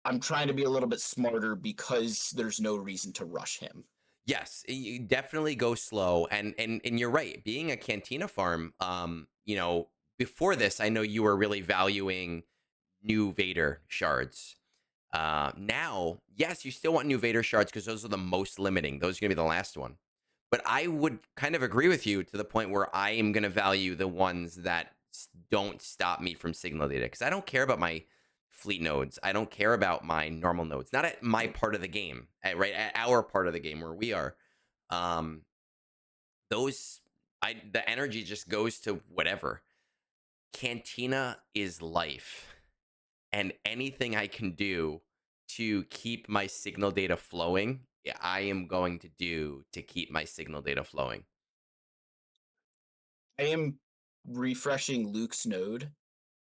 I'm trying to be a little bit smarter because there's no reason to rush him. Yes, you definitely go slow, and you're right. Being a Cantina farm, before this, I know you were really valuing new Vader shards. Now, yes, you still want new Vader shards because those are the most limiting. Those are gonna be the last one. But I would kind of agree with you to the point where I am gonna value the ones that don't stop me from signal data because I don't care about my fleet nodes. I don't care about my normal nodes. Not at my part of the game, right? At our part of the game where we are. Um, those the energy just goes to whatever. Cantina is life, and anything I can do to keep my signal data flowing, yeah, I am going to do to keep my signal data flowing. I am refreshing Luke's node,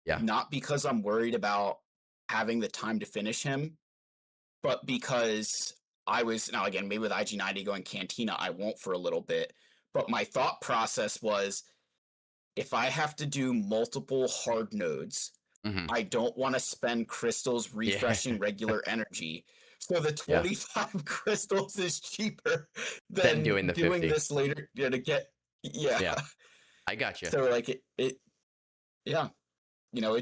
Yeah. not because I'm worried about having the time to finish him, but because I was now again maybe with IG90 going Cantina, I won't for a little bit. But my thought process was if I have to do multiple hard nodes, Hmm. I don't want to spend crystals Yeah. refreshing regular energy. So the Yeah. 25 crystals is cheaper Then than doing the doing 50. this later to get yeah. Yeah. I got you. So like it yeah. You know,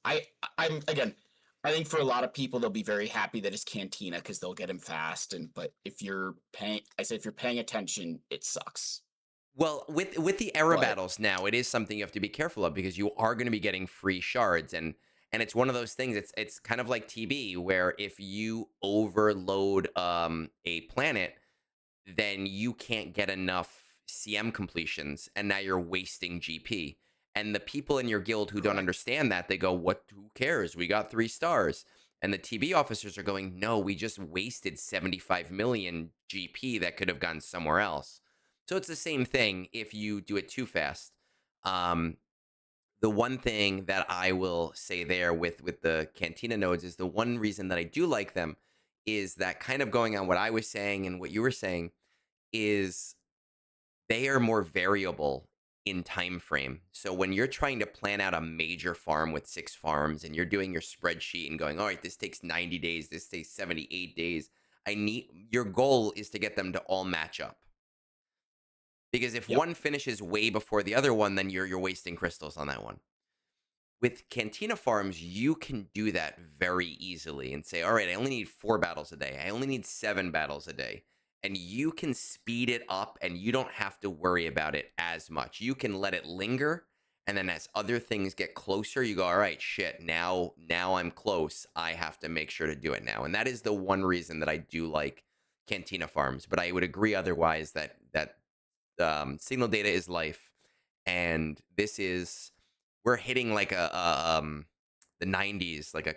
I'm again, I think for a lot of people they'll be very happy that it's Cantina because they'll get him fast. And but if you're paying I say if you're paying attention, it sucks. Well, with the era But battles now, it is something you have to be careful of because you are going to be getting free shards, and it's one of those things. It's kind of like TB, where if you overload a planet, then you can't get enough CM completions, and now you're wasting GP. And the people in your guild who don't correct. understand that, they go, "What? Who cares? We got 3 stars." And the TB officers are going, "No, we just wasted 75 million GP that could have gone somewhere else." So it's the same thing if you do it too fast. Um, the one thing that I will say there with the Cantina nodes is the one reason that I do like them is that kind of going on what I was saying and what you were saying is they are more variable in time frame. So when you're trying to plan out a major farm with 6 farms and you're doing your spreadsheet and going, all right, this takes 90 days, this takes 78 days. Your goal is to get them to all match up. Because if Yep. one finishes way before the other one, then you're wasting crystals on that one. With Cantina farms, you can do that very easily and say, all right, I only need 4 battles a day. I only need 7 battles a day. And you can speed it up and you don't have to worry about it as much. You can let it linger. And then as other things get closer, you go, all right, shit, now I'm close. I have to make sure to do it now. And that is the one reason that I do like Cantina farms. But I would agree otherwise that signal data is life. And this is we're hitting like the 90s like a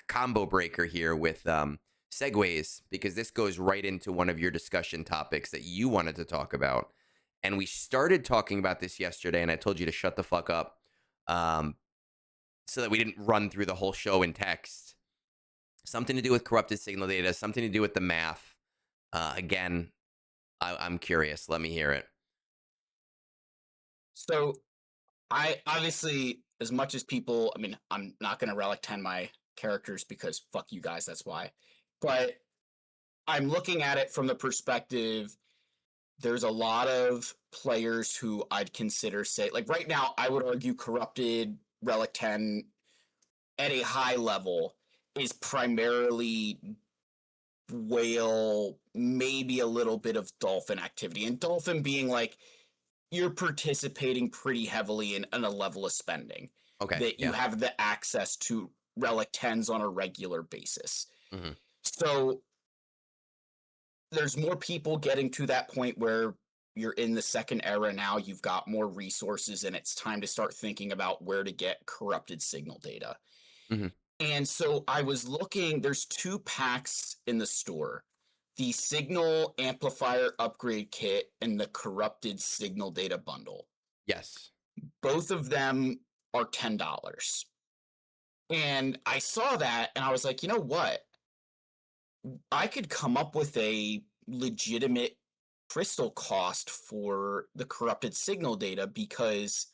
combo breaker here with segues because this goes right into one of your discussion topics that you wanted to talk about, and we started talking about this yesterday and I told you to shut the fuck up, um, so that we didn't run through the whole show in text. Something to do with corrupted signal data, something to do with the math. Again, I'm curious, let me hear it. So I obviously as much as people I mean, I'm not gonna relic 10 my characters because fuck you guys, that's why. But I'm looking at it from the perspective there's a lot of players who I'd consider say like right now I would argue corrupted relic 10 at a high level is primarily whale, maybe a little bit of dolphin activity. And dolphin being like you're participating pretty heavily in a level of spending Okay, that you yeah. have the access to relic 10s on a regular basis. Hmm. So there's more people getting to that point where you're in the second era now, you've got more resources, and it's time to start thinking about where to get corrupted signal data. Hmm. And so I was looking, there's 2 packs in the store, the Signal Amplifier Upgrade Kit and the Corrupted Signal Data Bundle. Yes. Both of them are $10. And I saw that and I was like, you know what? I could come up with a legitimate crystal cost for the corrupted signal data because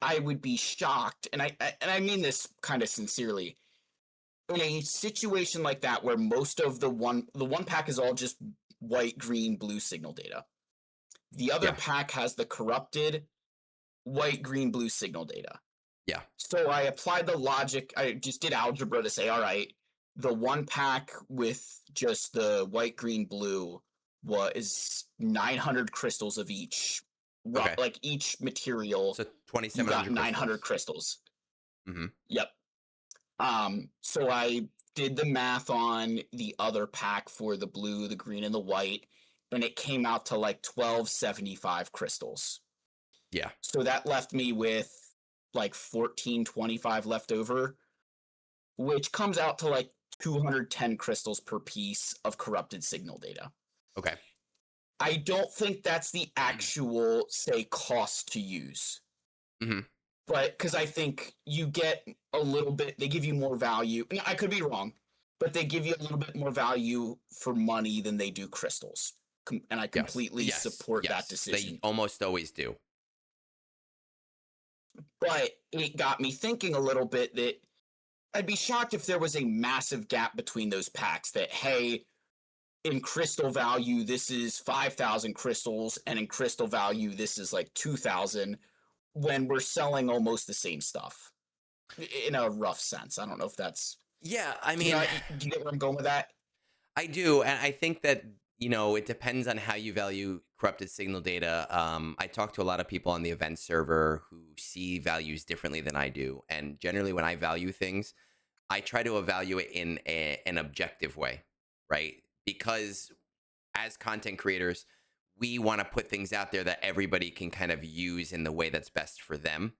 I would be shocked, and I mean this kind of sincerely. In a situation like that, where most of the one pack is all just white, green, blue signal data, the other Yeah. pack has the corrupted white, green, blue signal data. Yeah. So I applied the logic. I just did algebra to say, all right, the one pack with just the white, green, blue was 900 crystals of each. Okay. Like each material, So you got 2,700 900 crystals. crystals. Hmm. Yep. So I did the math on the other pack for the blue, the green, and the white, and it came out to like 1275 crystals. Yeah. So that left me with like 1425 left over, which comes out to like 210 crystals per piece of corrupted signal data. Okay. I don't think that's the actual, say, cost to use. Mm-hmm. But because I think you get a little bit, they give you more value. I could be wrong, but they give you a little bit more value for money than they do crystals. And I Yes. completely Yes. support that Yes. They decision. almost always do. But it got me thinking a little bit that I'd be shocked if there was a massive gap between those packs that, hey, in crystal value, this is 5,000 crystals, and in crystal value, this is like 2,000, when we're selling almost the same stuff in a rough sense. I don't know if that's, Yeah. I you know, mean, do you get where I'm going with that? I do. And I think that, it depends on how you value corrupted signal data. I talk to a lot of people on the event server who see values differently than I do. And generally, when I value things, I try to evaluate in an objective way, right? Because as content creators, we want to put things out there that everybody can kind of use in the way that's best for them.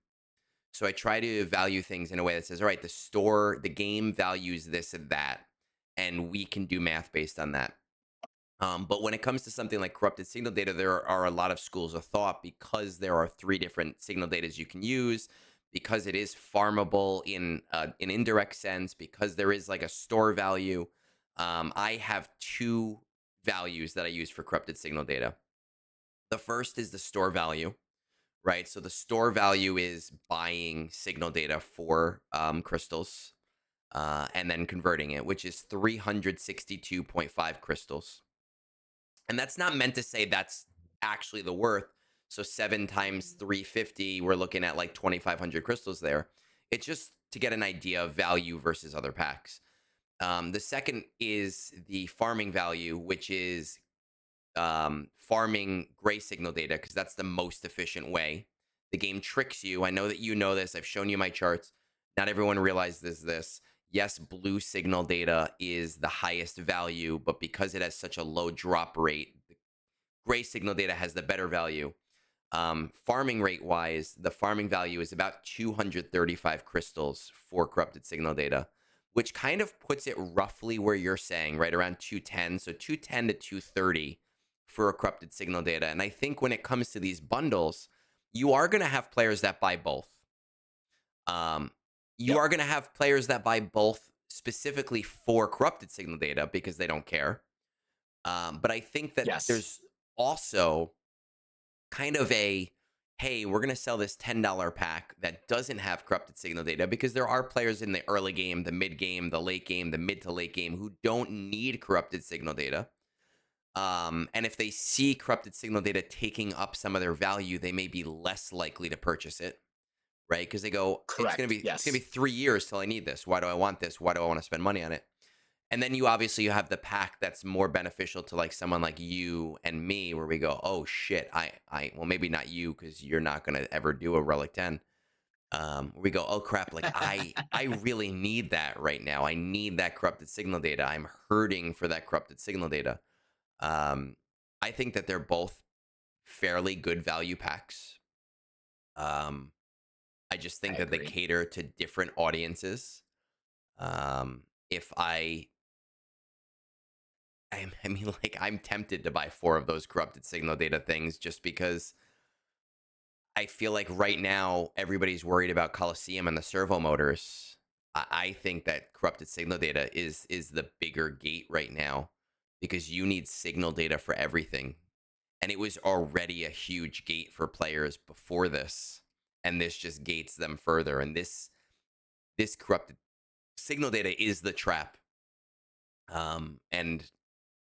So I try to value things in a way that says, all right, the game values this and that, and we can do math based on that. But when it comes to something like corrupted signal data, there are a lot of schools of thought because there are 3 different signal datas you can use, because it is farmable in an indirect sense, because there is like a store value. I have 2 values that I use for corrupted signal data. The first is the store value, right? So the store value is buying signal data for crystals and then converting it, which is 362.5 crystals. And that's not meant to say that's actually the worth. So 7 times 350, we're looking at like 2,500 crystals there. It's just to get an idea of value versus other packs. The second is the farming value, which is farming gray signal data, because that's the most efficient way. The game tricks you. I know that you know this. I've shown you my charts. Not everyone realizes this. Yes, blue signal data is the highest value, but because it has such a low drop rate, the gray signal data has the better value. Farming rate wise, the farming value is about 235 crystals for corrupted signal data, which kind of puts it roughly where you're saying, right around 210. So 210 to 230 for a corrupted signal data. And I think when it comes to these bundles, you are going to have players that buy both. You are going to have players that buy both specifically for corrupted signal data because they don't care. But I think that there's also kind of a, hey, we're going to sell this $10 pack that doesn't have corrupted signal data, because there are players in the early game, the mid game, the late game, the mid to late game who don't need corrupted signal data. And if they see corrupted signal data taking up some of their value, they may be less likely to purchase it, right? Because they go, Correct. It's gonna be 3 years till I need this. Why do I want this? Why do I want to spend money on it? And then you have the pack that's more beneficial to like someone like you and me, where we go, oh shit, well, maybe not you, because you're not gonna ever do a Relic 10. We go, oh crap, like I really need that right now. I need that corrupted signal data. I'm hurting for that corrupted signal data. I think that they're both fairly good value packs. I just think that they cater to different audiences. If I mean, like, I'm tempted to buy 4 of those corrupted signal data things, just because I feel like right now everybody's worried about Coliseum and the servo motors. I think that corrupted signal data is the bigger gate right now, because you need signal data for everything. And it was already a huge gate for players before this, and this just gates them further. And this corrupted signal data is the trap. And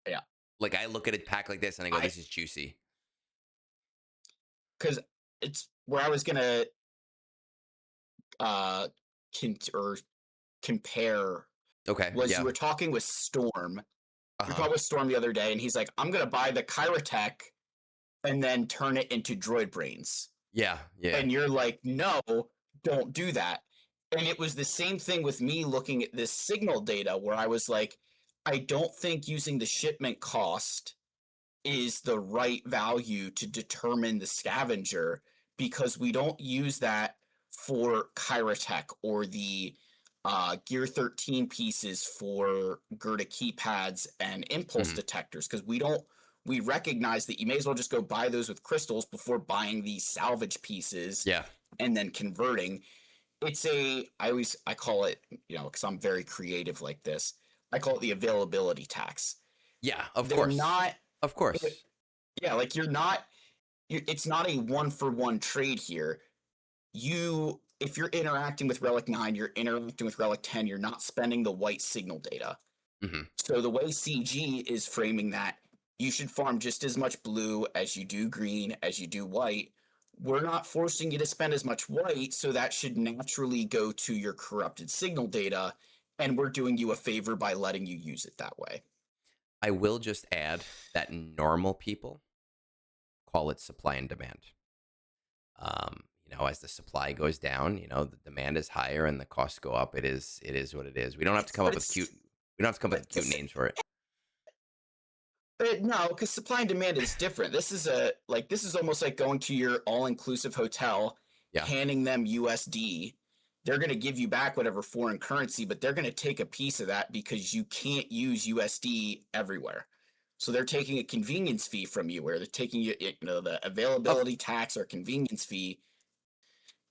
yeah, like, I look at a pack like this and I go, this is juicy. Because it's where I was gonna compare. Okay. Was you were talking with Storm. We were talking with Storm the other day, and he's like, I'm gonna buy the Kyrotech and then turn it into droid brains. Yeah. And you're like, no, don't do that. And it was the same thing with me looking at this signal data, where I was like, I don't think using the shipment cost is the right value to determine the scavenger, because we don't use that for Kyrotech or the Gear 13 pieces for Gerda keypads and impulse Mhm. detectors, because we recognize that you may as well just go buy those with crystals before buying these salvage pieces Yeah. and then converting. I call it, because I'm very creative like this, I call it the availability tax. Yeah, of They're course. not, Of course. yeah, like it's not a one for one trade here. If you're interacting with Relic 9, you're interacting with Relic 10, you're not spending the white signal data. Mhm. So the way CG is framing that, you should farm just as much blue as you do green, as you do white. We're not forcing you to spend as much white, so that should naturally go to your corrupted signal data, and we're doing you a favor by letting you use it that way. I will just add that normal people call it supply and demand. As the supply goes down, the demand is higher and the costs go up. It is what it is. We don't have to It's come but up with cute. it's We don't have to come up but with cute names for it. No, because supply and demand is different. This is almost like going to your all-inclusive hotel, Yeah. handing them USD. They're going to give you back whatever foreign currency, but they're going to take a piece of that because you can't use USD everywhere. So they're taking a convenience fee from you, where they're taking the Of availability tax or convenience fee.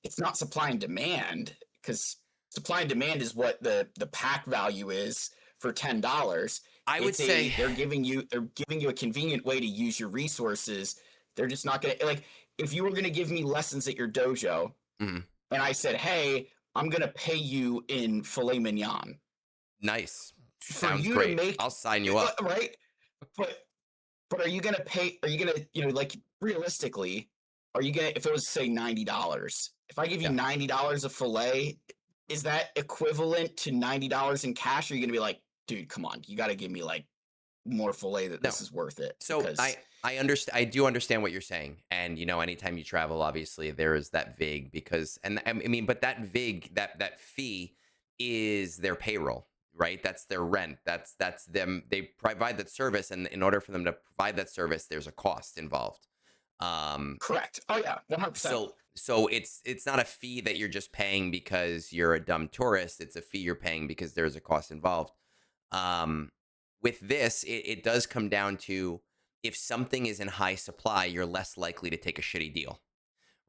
It's not supply and demand, because supply and demand is what the pack value is for $10. I would say, They're giving you a convenient way to use your resources. They're just not gonna, like, if you were gonna give me lessons at your dojo mhm, and I said, hey, I'm gonna pay you in filet mignon nice. for Sounds you to great. make, I'll sign you up. right, but are you gonna realistically, if it was, say, $90, if I give you Yeah. $90 a fillet, is that equivalent to $90 in cash? Or are you gonna be like, dude, come on, you gotta give me like more fillet that No. this is worth it? So Because I understand. I do understand what you're saying, and anytime you travel, obviously there is that vig because, and I mean, but that vig, that fee is their payroll, right? That's their rent. That's them. They provide that service, and in order for them to provide that service, there's a cost involved. Um, correct. Oh yeah, 100%. so it's not a fee that you're just paying because you're a dumb tourist. It's a fee you're paying because there's a cost involved. Um, with this, it does come down to if something is in high supply, you're less likely to take a shitty deal,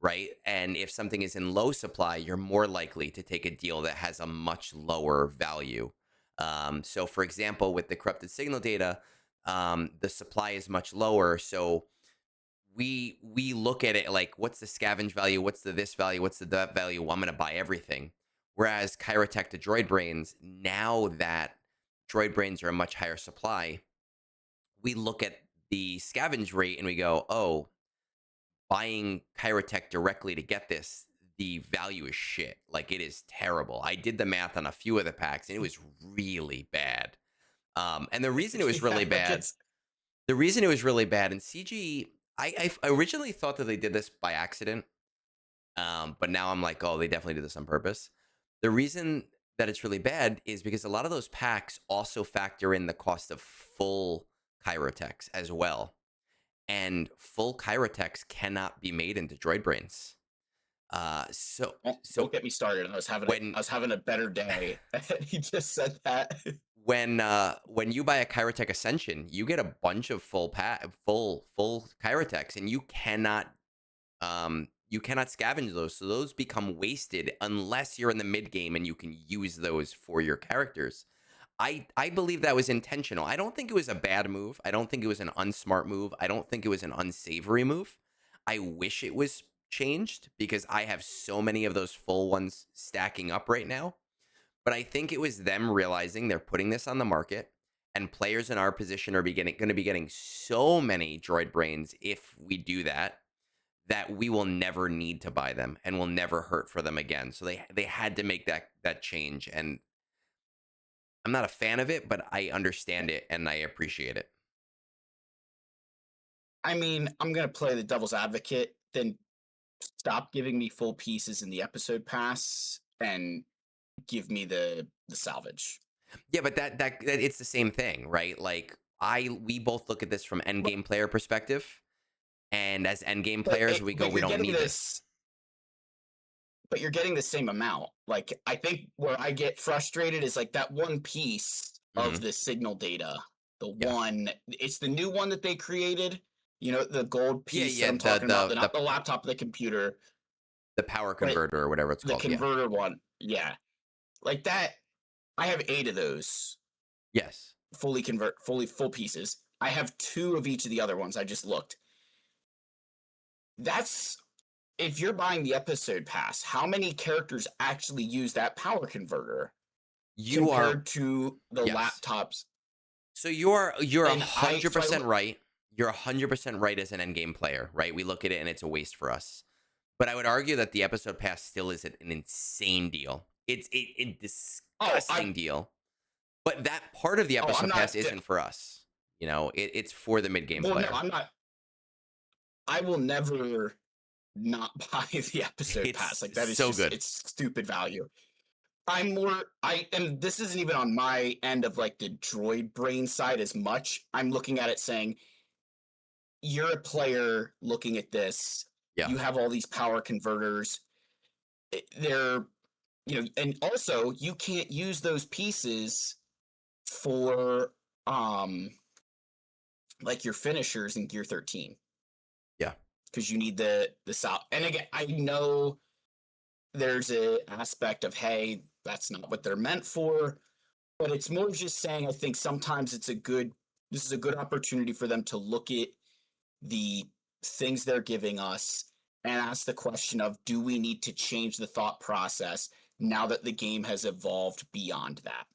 right? And if something is in low supply, you're more likely to take a deal that has a much lower value. So, for example, with the corrupted signal data, the supply is much lower. So we look at it like, what's the scavenge value? What's the this value? What's the that value? Well, I'm going to buy everything. Whereas Chirotech to Droid Brains, now that Droid Brains are a much higher supply, we look at the scavenge rate and we go, oh, buying Chirotech directly to get this, the value is shit. Like, it is terrible. I did the math on a few of the packs and it was really bad. And the reason it was Yeah, really like bad, in CG, I originally thought that they did this by accident, but now I'm like, oh, they definitely did this on purpose. The reason that it's really bad is because a lot of those packs also factor in the cost of full Chirotechs as well, and full Chirotechs cannot be made into Droid Brains. Uh, so don't so get me started. I was having a when I was having a better day. He just said that. when you buy a Chirotech Ascension, you get a bunch of full Chirotechs, and you cannot scavenge those, so those become wasted unless you're in the mid game and you can use those for your characters. I believe that was intentional. I don't think it was a bad move. I don't think it was an unsmart move. I don't think it was an unsavory move. I wish it was changed because I have so many of those full ones stacking up right now. But I think it was them realizing they're putting this on the market, and players in our position are going to be getting so many droid brains if we do that, that we will never need to buy them and will never hurt for them again. So they had to make that change, and I'm not a fan of it, but I understand it and I appreciate it. I mean, I'm gonna play the devil's advocate. Then stop giving me full pieces in the episode pass and give me the salvage. Yeah, but that it's the same thing, right? Like, we both look at this from end But game player perspective, and as end game but players, we go, but we you're don't getting need this. but you're getting the same amount. Like, I think where I get frustrated is like that one piece of Hmm. the signal data. The Yeah. one, it's the new one that they created. You know, the gold Yeah. piece that Yeah. I'm talking about, not the laptop, the computer, The power but converter or whatever it's the called. Yeah. converter one. Yeah. Like that. I have 8 of those Yes. fully full pieces. I have 2 of each of the other ones. I just looked. That's if you're buying the episode pass, how many characters actually use that power converter You are. compared to the Yes. laptops? So you're a And I hundred so I percent look. right. You're 100% right as an endgame player, right? We look at it and it's a waste for us. But I would argue that the episode pass still is an insane deal. It's a Oh, I disgusting deal. But that part of the oh I'm episode pass not. isn't for us. It's for the mid game Well, no, player. I'm not. I will never not buy the episode pass. It's Like that is so just good. it's stupid value. I'm more I and this isn't even on my end of like the droid brain side as much. I'm looking at it saying you're a player looking at this. Yeah. You have all these power converters. They're and also you can't use those pieces for um like your finishers in Gear 13 Yeah. because you need the south. And again, I know there's a aspect of hey, that's not what they're meant for, but it's more just saying I think sometimes this is a good opportunity for them to look at the things they're giving us and ask the question of do we need to change the thought process now that the game has evolved beyond that?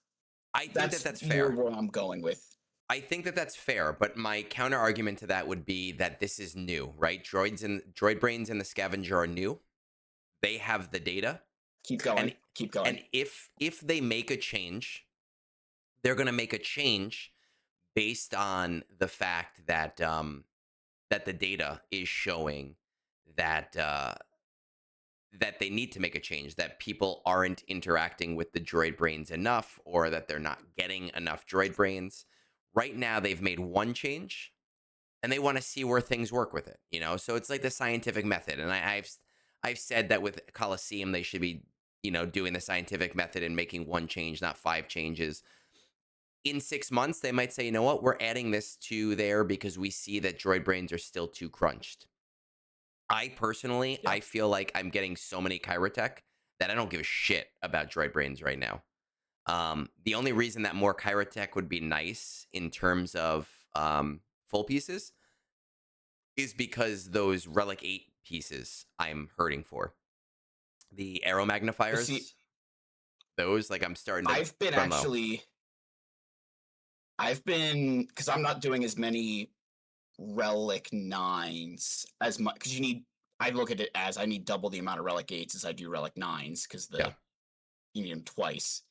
I think that That's that's more fair. where I'm going with. I think that that's fair, but my counter argument to that would be that this is new, right? Droid brains and the scavenger are new. They have the data. Keep going. And Keep going. and if they make a change, they're going to make a change based on the fact that that the data is showing that that they need to make a change, that people aren't interacting with the droid brains enough, or that they're not getting enough droid brains. Right now, they've made one change, and they want to see where things work with it. So it's like the scientific method, and I've said that with Coliseum, they should be doing the scientific method and making one change, not 5 changes. In 6 months, they might say, you know what, we're adding this to there because we see that droid brains are still too crunched. I personally, Yeah. I feel like I'm getting so many Kyrotech that I don't give a shit about droid brains right now. The only reason that more Kyrotech would be nice in terms of full pieces is because those Relic 8 pieces I'm hurting for. The arrow But see, magnifiers, those, like, I'm starting to I've been run low. actually, I've been, because I'm not doing as many Relic 9s as much, because I look at it as I need double the amount of Relic 8s as I do Relic 9s, because Yeah. you need them twice.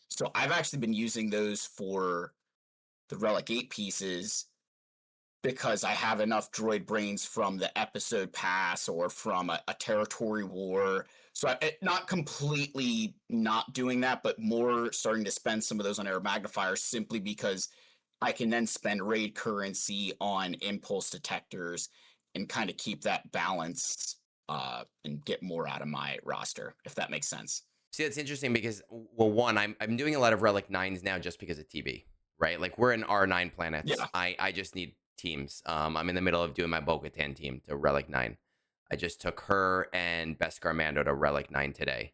So I've actually been using those for the Relic 8 pieces because I have enough droid brains from the episode pass or from a territory war. So not completely not doing that, but more starting to spend some of those on air magnifiers simply because I can then spend raid currency on impulse detectors and kind of keep that balance and get more out of my roster, if that makes sense. See, that's interesting because, well, one, I'm doing a lot of Relic 9s now just because of TB, right? Like, we're in R9 planets. Yeah. I just need teams. I'm in the middle of doing my Bo-Katan team to Relic 9. I just took her and Beskar Mando to Relic 9 today.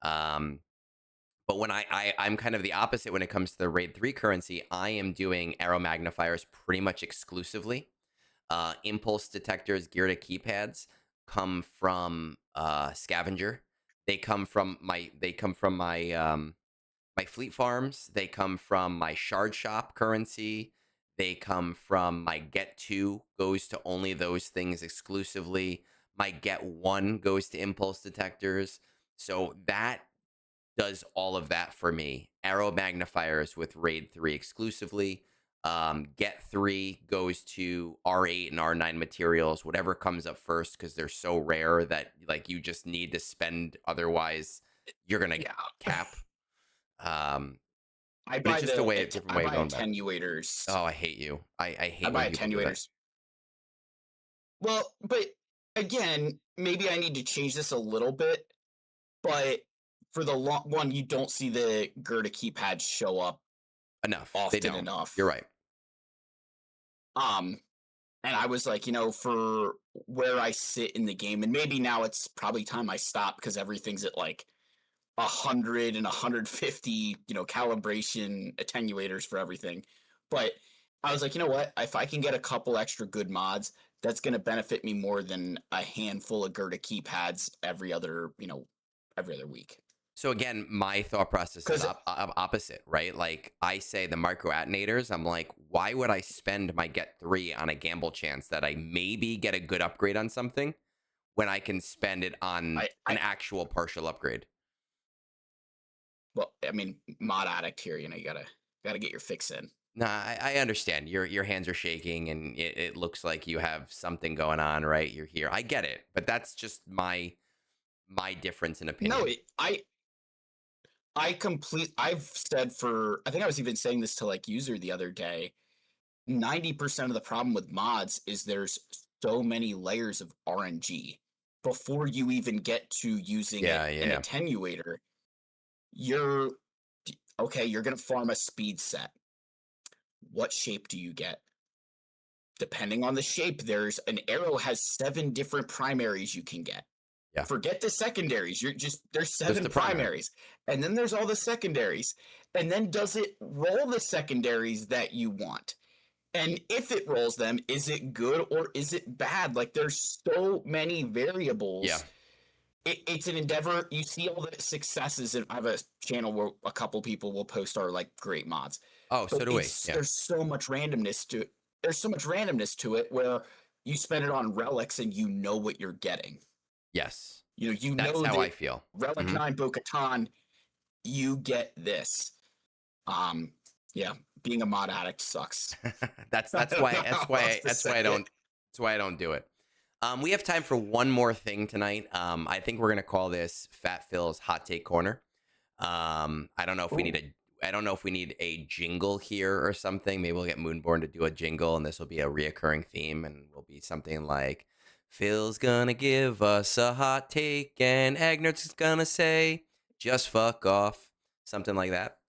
But when I'm kind of the opposite when it comes to the Raid 3 currency. I am doing arrow magnifiers pretty much exclusively. Impulse detectors, gear to keypads come from Scavenger. They come from my my fleet farms. They come from my shard shop currency. They come from my get two goes to only those things exclusively. My get one goes to impulse detectors. So that does all of that for me. Arrow magnifiers with Raid 3 exclusively. Get 3 goes to R8 and R9 materials, whatever comes up first, because they're so rare that like you just need to spend, otherwise you're gonna Yeah. cap. I But it's buy just different I way of buy going about it. attenuators. Oh, I hate you. I I hate when buy people do that. attenuators. Well, but again, maybe I need to change this a little bit. but for the long one, you don't see the Gerda keypads show up Enough. They often don't. enough. You're right. Um, and I was like, for where I sit in the game, and maybe now it's probably time I stop because everything's at like 100 and 150, calibration attenuators for everything. But I was like, you know what? If I can get a couple extra good mods, that's going to benefit me more than a handful of Gerda keypads every other week. So again, my thought process is Because opposite, right? Like I say the micro attenators, I'm like, why would I spend my get 3 on a gamble chance that I maybe get a good upgrade on something when I can spend it on an actual partial upgrade? well, I mean, mod addict here, you gotta get your fix in. No, I understand. Your hands are shaking and it looks like you have something going on, right? You're here. I get it, but that's just my difference in No, opinion. I've said I think I was even saying this to like user the other day. 90% of the problem with mods is there's so many layers of RNG before you even get to using Yeah, an yeah. attenuator. You're okay, you're going to farm a speed set. What shape do you get? Depending on the shape, there's an arrow has 7 different primaries you can get. Yeah. Forget the secondaries. There's Just 7 the primary. primaries. And then there's all the secondaries. And then does it roll the secondaries that you want? And if it rolls them, is it good or is it bad? Like there's so many variables. Yeah. It's an endeavor. You see all the successes, and I have a channel where a couple people will post our like great mods. Oh, so But do we. Yeah. there's so much randomness to it. There's so much randomness to it where you spend it on relics and you know what you're getting. Yes. You That's know how I that feel. Relic Mhm. 9 Bo-Katan, you get this. Um, yeah, being a mod addict sucks. that's I that's don't why know that's how else why to that's say why I don't it. that's why I don't do it. We have time for one more thing tonight. I think we're gonna call this Fat Phil's Hot Take Corner. I don't know if we need Ooh, a I don't know if we need a jingle here or something. Maybe we'll get Moonborn to do a jingle, and this will be a reoccurring theme, and will be something like Phil's gonna give us a hot take, and Egnards is gonna say, "Just fuck off," something like that.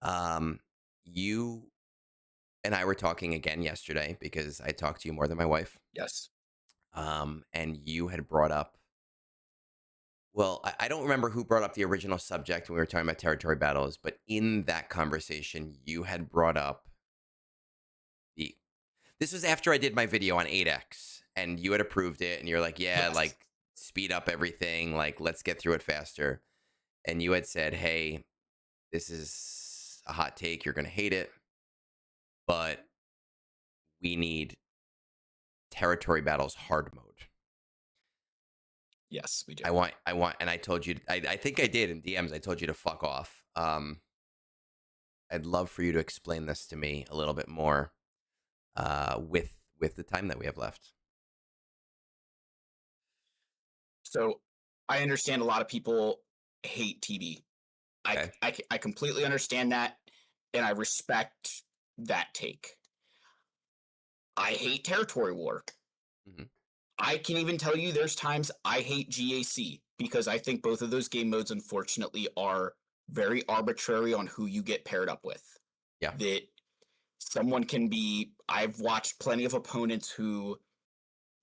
Um, you and I were talking again yesterday because I talked to you more than my wife. yes. And you had brought up, well, I don't remember who brought up the original subject when we were talking about territory battles, but in that conversation, you had brought up the, this was after I did my video on 8X and you had approved it and you're like, yeah, Yes. like speed up everything, like let's get through it faster. And you had said, hey, this is a hot take, you're going to hate it, but we need territory battles hard mode. Yes, we do. And I told you, I think I did in DMs, I told you to fuck off. I'd love for you to explain this to me a little bit more, with the time that we have left. So I understand a lot of people hate TB. Okay. I completely understand that, and I respect that take. I hate territory war. Hmm. I can even tell you there's times I hate GAC because I think both of those game modes, unfortunately, are very arbitrary on who you get paired up with. Yeah. That someone can be, I've watched plenty of opponents who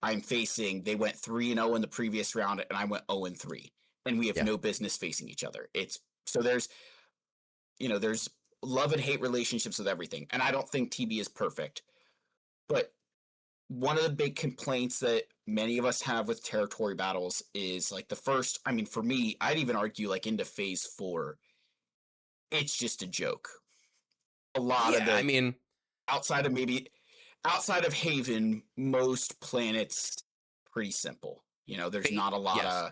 I'm facing, they went 3-0 in the previous round, and I went 0-3. And we have Yeah. no business facing each other. It's so there's love and hate relationships with everything. And I don't think TB is perfect. But one of the big complaints that many of us have with territory battles is like the first, I mean, for me, I'd even argue like into phase 4, it's just a joke. A lot of Yeah. I the mean, outside of maybe outside of Haven, most planets pretty simple. There's not a lot yes. of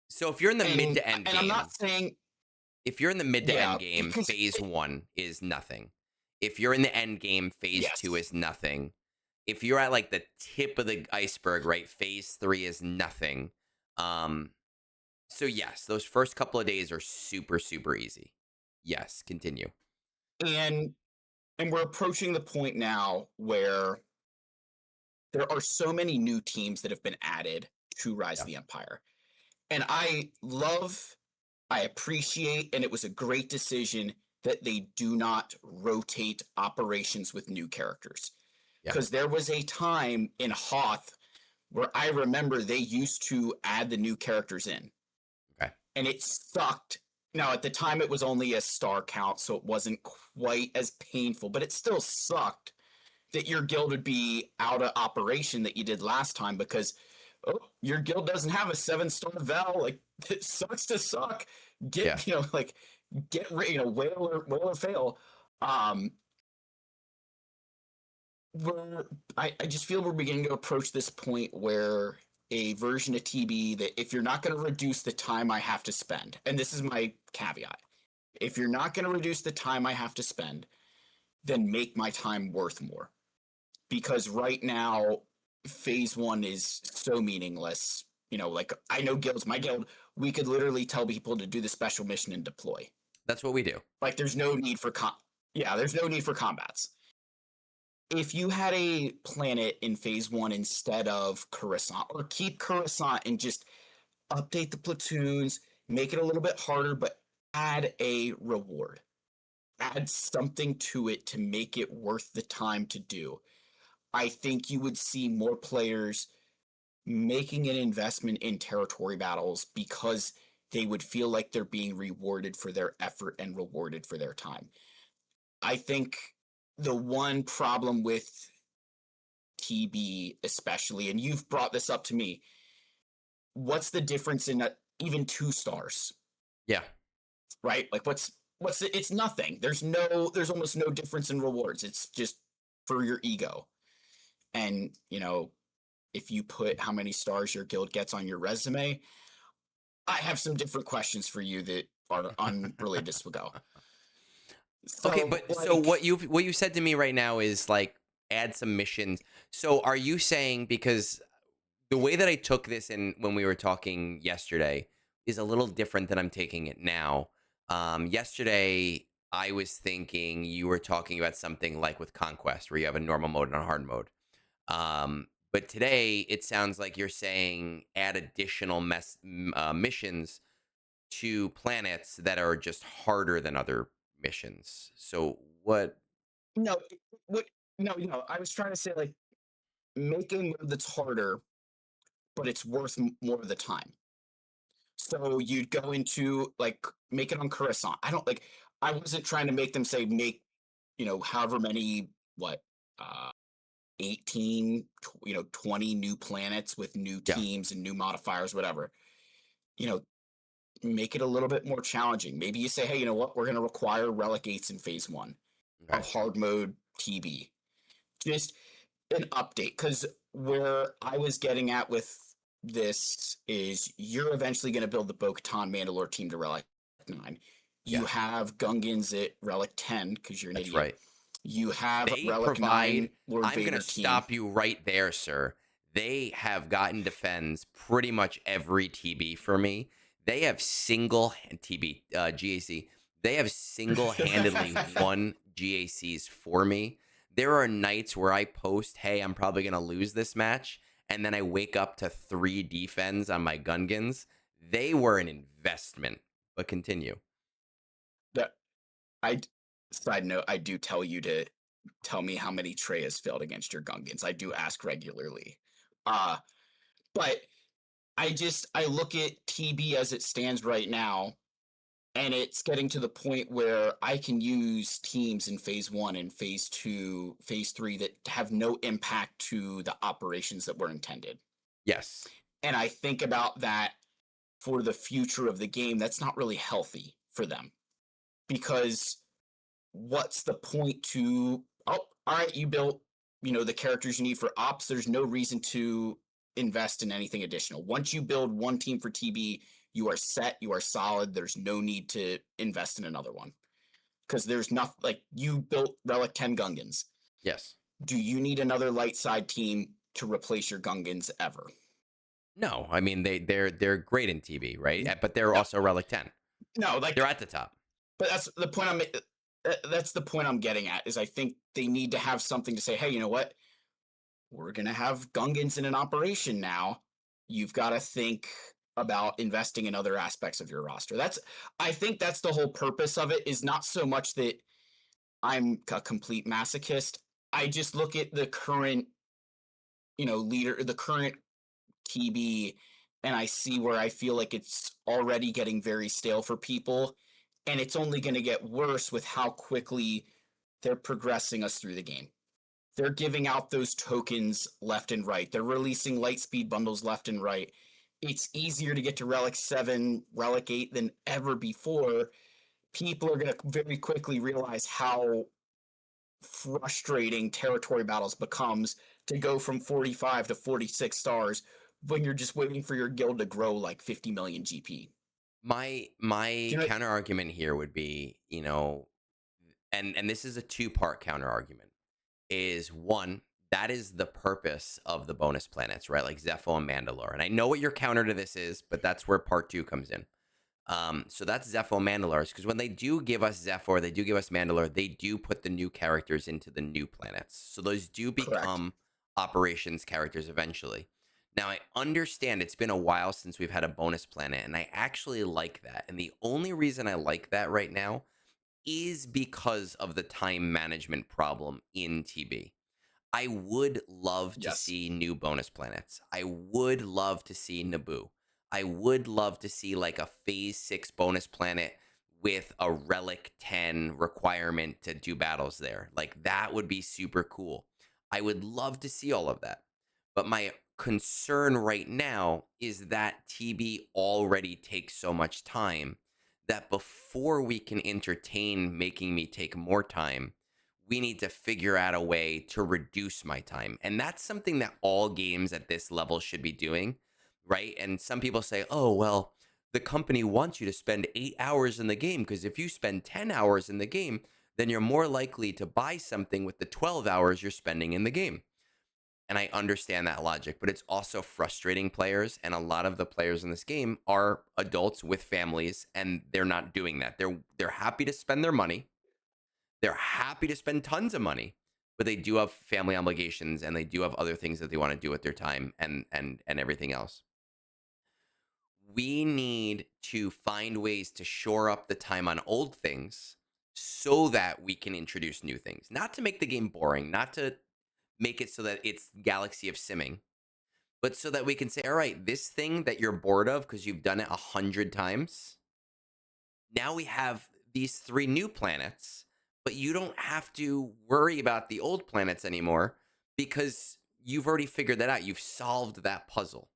So if you're in the mid and to end and I'm game, not saying if you're in the mid to yeah, end game, because phase one is nothing. If you're in the end game, phase two yes. is nothing. If you're at like the tip of the iceberg, right? Phase three is nothing. Um, so yes, those first couple of days are super, super easy. Yes, continue. And we're approaching the point now where there are so many new teams that have been added to Rise of Yeah. the Empire. And I appreciate, and it was a great decision that they do not rotate operations with new characters. Yeah. Because there was a time in Hoth where I remember they used to add the new characters in. Okay. And it sucked. Now, at the time, it was only a star count, so it wasn't quite as painful, but it still sucked that your guild would be out of operation that you did last time because your guild doesn't have a 7-star val. Like, it sucks to suck. Yeah. Get whale or fail. I just feel we're beginning to approach this point where a version of TB that if you're not going to reduce the time I have to spend, and this is my caveat, if you're not going to reduce the time I have to spend, then make my time worth more. Because right now, phase 1 is so meaningless. Like I know guilds, my guild, we could literally tell people to do the special mission and deploy. That's what we do. Like there's no need for there's no need for combats. If you had a planet in phase 1 instead of Coruscant, or keep Coruscant and just update the platoons, make it a little bit harder, but add a reward. Add something to it to make it worth the time to do. I think you would see more players making an investment in territory battles because they would feel like they're being rewarded for their effort and rewarded for their time. I think the one problem with TB especially, and you've brought this up to me, what's the difference in even 2 stars? Yeah. Right? Like it's nothing. There's almost no difference in rewards. It's just for your ego. And, if you put how many stars your guild gets on your resume, I have some different questions for you that are unrelated to Swago. So, okay, but so what you said to me right now is like add some missions. So are you saying, because the way that I took this in when we were talking yesterday is a little different than I'm taking it now. Yesterday I was thinking you were talking about something like with Conquest where you have a normal mode and a hard mode. But today it sounds like you're saying add additional missions to planets that are just harder than other missions. So what? no, what no, I was trying to say like make a move that's harder, but it's worth more of the time. So you'd go into like make it on Coruscant. I wasn't trying to make them say make, however many uh 18, 20 new planets with new Yeah. teams and new modifiers, whatever. You know, make it a little bit more challenging. Maybe you say, hey, you know what? We're going to require relic gates in phase 1 Okay. of hard mode TB. Just an update, because where I was getting at with this is you're eventually going to build the Bo-Katan Mandalore team to relic 9. You Yeah. have Gungans at relic 10 because you're an That's idiot. right. You have They relic 9 Lord I'm Vader going to team. stop you right there, sir. They have gotten defends pretty much every TB for me. They have TB GAC. They have single-handedly won GACs for me. There are nights where I post, "Hey, I'm probably going to lose this match," and then I wake up to 3 defends on my Gungans. They were an investment. But continue. That I Side note, I do tell you to tell me how many Trey has failed against your Gungans. I do ask regularly. But I look at TB as it stands right now, and it's getting to the point where I can use teams in phase 1 and phase 2, phase 3 that have no impact to the operations that were intended. Yes. And I think about that for the future of the game. That's not really healthy for them, because what's the point to, oh, all right, you built, the characters you need for ops. There's no reason to invest in anything additional. Once you build one team for TB, you are set, you are solid. There's no need to invest in another one, because there's nothing. Like, you built relic 10 Gungans. Yes. Do you need another light side team to replace your Gungans ever? No, I mean they're great in TB, right? But they're No, also relic 10. no, like, They're at the top. but that's the point I'm getting at, is I think they need to have something to say, hey, you know what? We're going to have Gungans in an operation now. You've got to think about investing in other aspects of your roster. I think that's the whole purpose of it, is not so much that I'm a complete masochist. I just look at the current, the current TB, and I see where I feel like it's already getting very stale for people, and it's only going to get worse with how quickly they're progressing us through the game. They're giving out those tokens left and right. They're releasing light speed bundles left and right. It's easier to get to Relic 7, Relic 8 than ever before. People are going to very quickly realize how frustrating territory battles becomes to go from 45 to 46 stars when you're just waiting for your guild to grow like 50 million GP. My Do you know? counter argument here would be, and this is a two-part counter argument. Is one, that is the purpose of the bonus planets, right? Like Zepho and Mandalore. And I know what your counter to this is, but that's where part two comes in. So that's Zepho and Mandalore, because when they do give us Zepho or they do give us Mandalore, they do put the new characters into the new planets. So those do Correct. become operations characters eventually. Now, I understand it's been a while since we've had a bonus planet, and I actually like that. And the only reason I like that right now is because of the time management problem in TB. I would love to Yes. see new bonus planets. I would love to see Naboo. I would love to see like a phase 6 bonus planet with a relic 10 requirement to do battles there. Like that would be super cool. I would love to see all of that. But my concern right now is that TB already takes so much time that before we can entertain making me take more time, we need to figure out a way to reduce my time. And that's something that all games at this level should be doing, right? And some people say, oh, well, the company wants you to spend 8 hours in the game because if you spend 10 hours in the game, then you're more likely to buy something with the 12 hours you're spending in the game. And I understand that logic, but it's also frustrating players. And a lot of the players in this game are adults with families, and they're not doing that. They're happy to spend their money. They're happy to spend tons of money, but they do have family obligations and they do have other things that they want to do with their time and everything else. We need to find ways to shore up the time on old things so that we can introduce new things. Not to make the game boring, not to make it so that it's Galaxy of Simming, but so that we can say, all right, this thing that you're bored of because you've done it 100 times, now we have these 3 new planets, but you don't have to worry about the old planets anymore because you've already figured that out. You've solved that puzzle.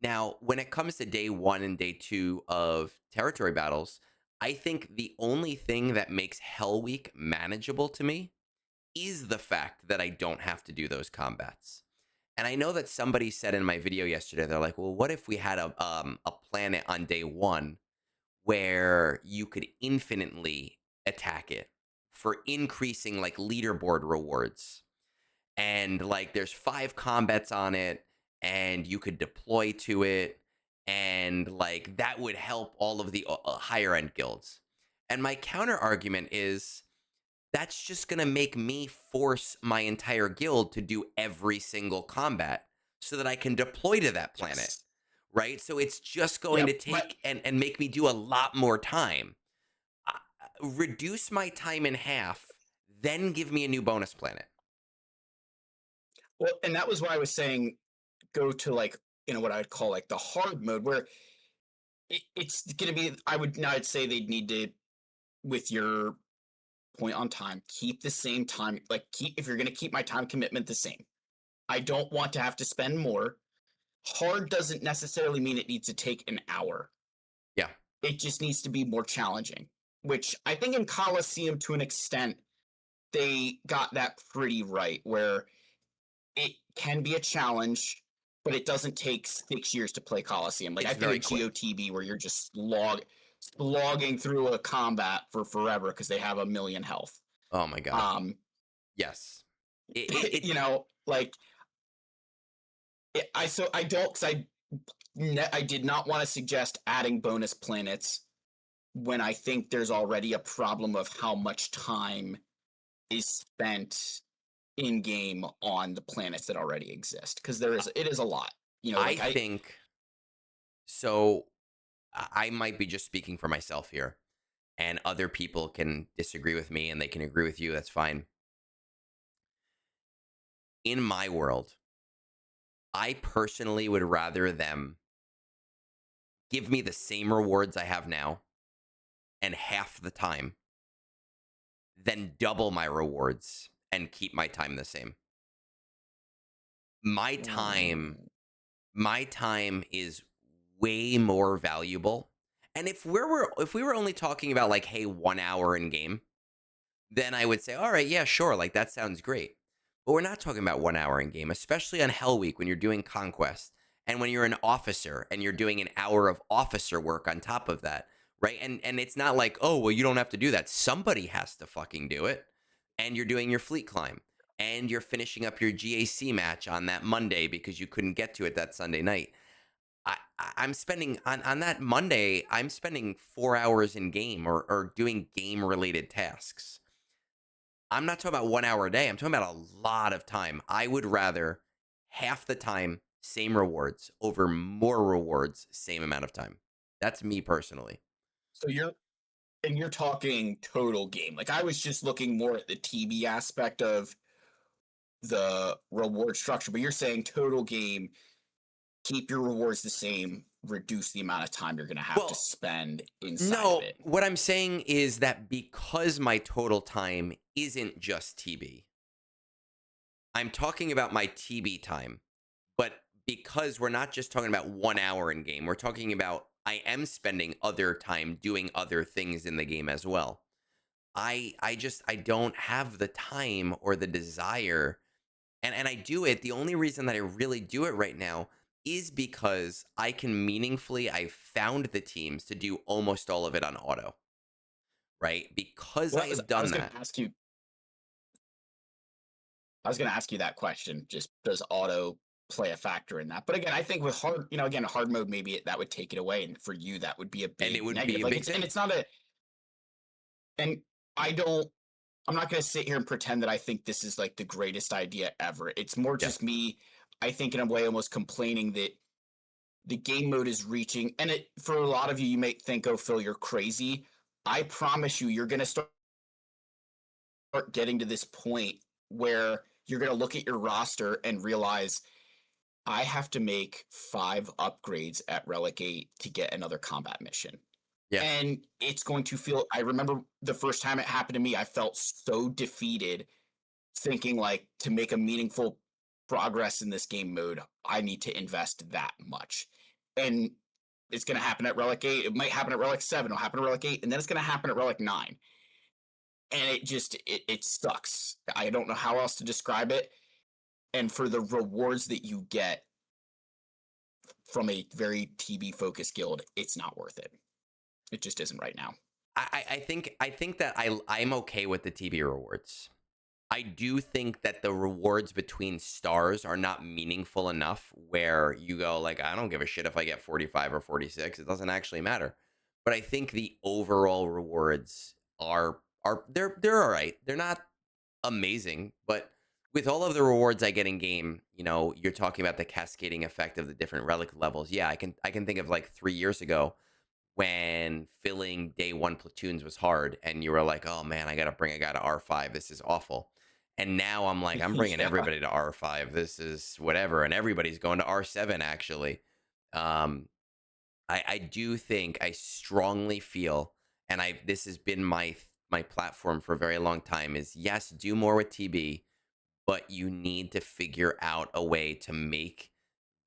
Now, when it comes to day 1 and day 2 of territory battles, I think the only thing that makes Hell Week manageable to me is the fact that I don't have to do those combats. And I know that somebody said in my video yesterday, they're like, well, what if we had a planet on day 1 where you could infinitely attack it for increasing like leaderboard rewards? And like there's 5 combats on it and you could deploy to it, and like that would help all of the higher end guilds. And my counter argument is that's just going to make me force my entire guild to do every single combat so that I can deploy to that planet, Yes. right? So it's just going to Yep. But take and make me do a lot more time. Uh, Reduce my time in half, then give me a new bonus planet. well, and that was why I was saying go to like, what I'd call like the hard mode, where it's going to be, I'd say they'd need to, with your point on time, keep the same time, like if you're going to keep my time commitment the same. I don't want to have to spend more. Hard doesn't necessarily mean it needs to take an hour. Yeah. It just needs to be more challenging, which I think in Coliseum to an extent, they got that pretty right, where it can be a challenge, but it doesn't take 6 years to play Coliseum. Like I It's think very of quick. GOTB where you're just slogging through a combat for forever because they have a million health. Oh my God. Um, Yes. It like I don't, because I did not want to suggest adding bonus planets when I think there's already a problem of how much time is spent in game on the planets that already exist, because it is a lot. I Like I think So I might be just speaking for myself here, and other people can disagree with me and they can agree with you. That's fine. In my world, I personally would rather them give me the same rewards I have now and half the time than double my rewards and keep my time the same. My time Ooh. my time is way more valuable. And if we were only talking about like, hey, 1 hour in game, then I would say, all right, yeah, sure, like that sounds great. But we're not talking about 1 hour in game, especially on Hell Week when you're doing conquest and when you're an officer and you're doing an hour of officer work on top of that, right? And it's not like, oh, well, you don't have to do that. Somebody has to fucking do it. And you're doing your fleet climb and you're finishing up your GAC match on that Monday because you couldn't get to it that Sunday night. I'm spending on that Monday, I'm spending 4 hours in game or doing game related tasks. I'm not talking about 1 hour a day. I'm talking about a lot of time. I would rather half the time, same rewards over more rewards, same amount of time. That's me personally. So you're talking total game. Like I was just looking more at the TB aspect of the reward structure, but you're saying total game, keep your rewards the same, reduce the amount of time you're going to have to Well, spend inside of no, it. what I'm saying is that because my total time isn't just TB, I'm talking about my TB time. But because we're not just talking about 1 hour in game, we're talking about I am spending other time doing other things in the game as well. I don't have the time or the desire, and I do it. The only reason that I really do it right now is because I can meaningfully I found the teams to do almost all of it on auto, right? Because Well, I have I was done going to that. ask you. I was going to ask you that question. Just does auto play a factor in that? But again, I think with hard mode, maybe that would take it away, and for you, that would be a And it big would be negative. a Like big thing. it's not a, and I don't. I'm not going to sit here and pretend that I think this is like the greatest idea ever. It's more just Yes. me. I think in a way, almost complaining that the game mode is reaching, and it for a lot of you, you may think, "Oh, Phil, you're crazy." I promise you, you're going to start getting to this point where you're going to look at your roster and realize I have to make 5 upgrades at Relic 8 to get another combat mission. Yeah. And it's going to feel, I remember the first time it happened to me, I felt so defeated, thinking like to make a meaningful progress in this game mode, I need to invest that much. And it's going to happen at Relic 8. It might happen at Relic 7. It'll happen at Relic 8. And then it's going to happen at Relic 9. And it sucks. I don't know how else to describe it. And for the rewards that you get from a very TB focused guild, it's not worth it. It just isn't right now. I think that I'm okay with the TB rewards. I do think that the rewards between stars are not meaningful enough where you go like I don't give a shit if I get 45 or 46. It doesn't actually matter. But I think the overall rewards are they're all right. They're not amazing, but with all of the rewards I get in game, you're talking about the cascading effect of the different relic levels. Yeah, I can think of like 3 years ago when filling day one platoons was hard and you were like, oh man, I got to bring a guy to R5. This is awful. And now I'm like, I'm bringing Yeah. everybody to R5. This is whatever. And everybody's going to R7, actually. Um, I do think, I strongly feel, and this has been my platform for a very long time is yes, do more with TB, but you need to figure out a way to make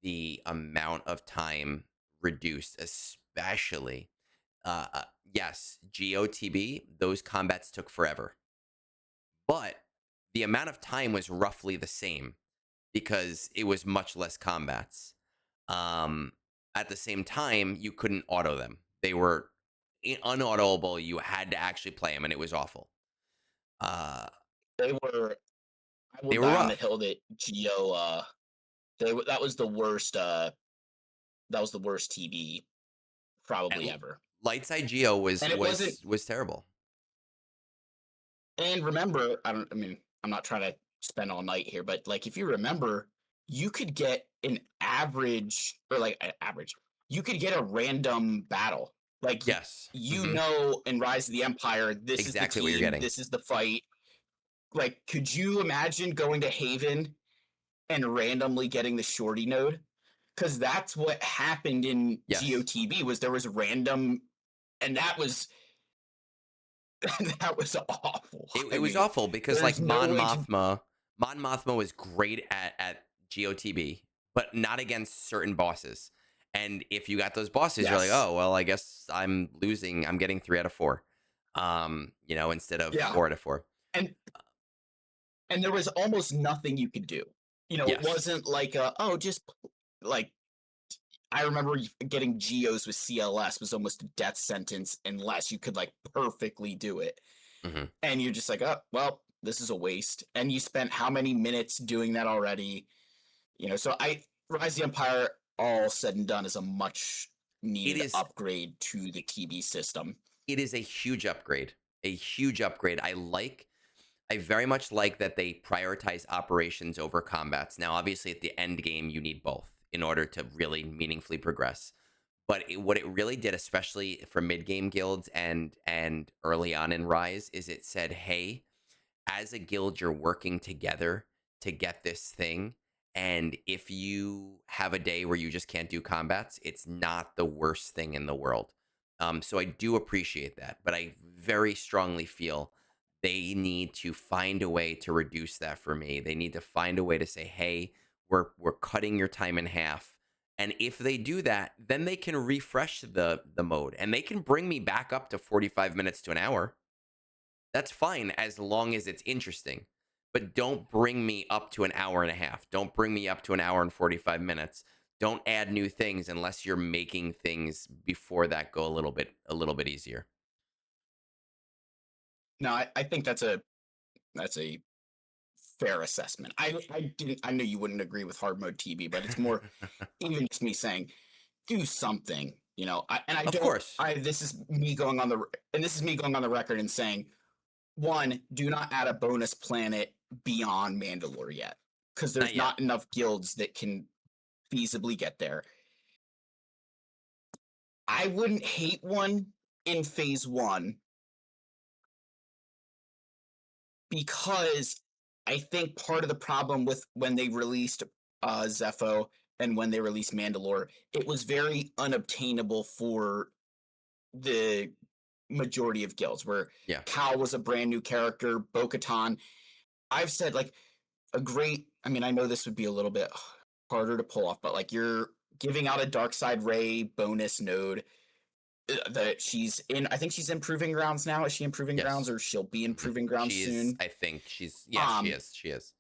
the amount of time reduced, especially yes, GOTB, those combats took forever. But the amount of time was roughly the same because it was much less combats. Um, at the same time, you couldn't auto them. They were unautoable. You had to actually play them, and it was awful. Uh, They were. I will they were die on the rough. hill that Geo. That was the worst. That was the worst TB And probably ever. Lightside Geo was And it wasn't. was was terrible. And remember, I don't. I mean, I'm not trying to spend all night here, but like if you remember, you could get an average or like an average. you could get a random battle. Like Yes. you know, in Rise of the Empire, this is the Exactly what you're team, getting. this is the fight. Like, could you imagine going to Haven and randomly getting the shorty node? Because that's what happened in Yes. GOTB was there was random, and that was that was awful. It I was mean, awful because like there's no way to. Mon Mothma was great at GOTB, but not against certain bosses. And if you got those bosses, you're like, Yes. oh well, I guess I'm losing. I'm getting 3 out of 4. Instead of Yeah. 4 out of 4. And there was almost nothing you could do. It Yes. wasn't like just like I remember getting geos with CLS was almost a death sentence unless you could like perfectly do it. Hmm. And you're just like, oh, well, this is a waste. And you spent how many minutes doing that already? So Rise of the Empire, all said and done, is a much It needed is. upgrade to the TB system. It is a huge upgrade. A huge upgrade. I very much like that they prioritize operations over combats. Now, obviously, at the end game, you need both in order to really meaningfully progress. But what it really did, especially for mid game guilds and early on in Rise, is it said, "Hey, as a guild, you're working together to get this thing. And if you have a day where you just can't do combats, it's not the worst thing in the world." So I do appreciate that, but I very strongly feel they need to find a way to reduce that for me. They need to find a way to say, "Hey, we're cutting your time in half." And if they do that, then they can refresh the mode and they can bring me back up to 45 minutes to an hour. That's fine as long as it's interesting. But don't bring me up to an hour and a half. Don't bring me up to an hour and 45 minutes. Don't add new things unless you're making things before that go a little bit easier. No, I think that's a fair assessment. I knew you wouldn't agree with hard mode TB, but it's more even just me saying do something. I Of don't. course. This is me going on the record and saying, one, do not add a bonus planet beyond Mandalore yet, because Not there's yet. not enough guilds that can feasibly get there. I wouldn't hate one in phase one because I think part of the problem with when they released Zepho and when they released Mandalore, it was very unobtainable for the majority of guilds. Where Yeah. Cal was a brand new character, Bo-Katan. I've said like a great. I mean, I know this would be a little bit harder to pull off, but like you're giving out a dark side ray bonus node that she's in. I think she's in Proving Grounds now. Is she in Proving Grounds, Yes. or she'll be in Hmm. Proving Grounds She is. soon? I think she's. Yes, she Um, is. She is.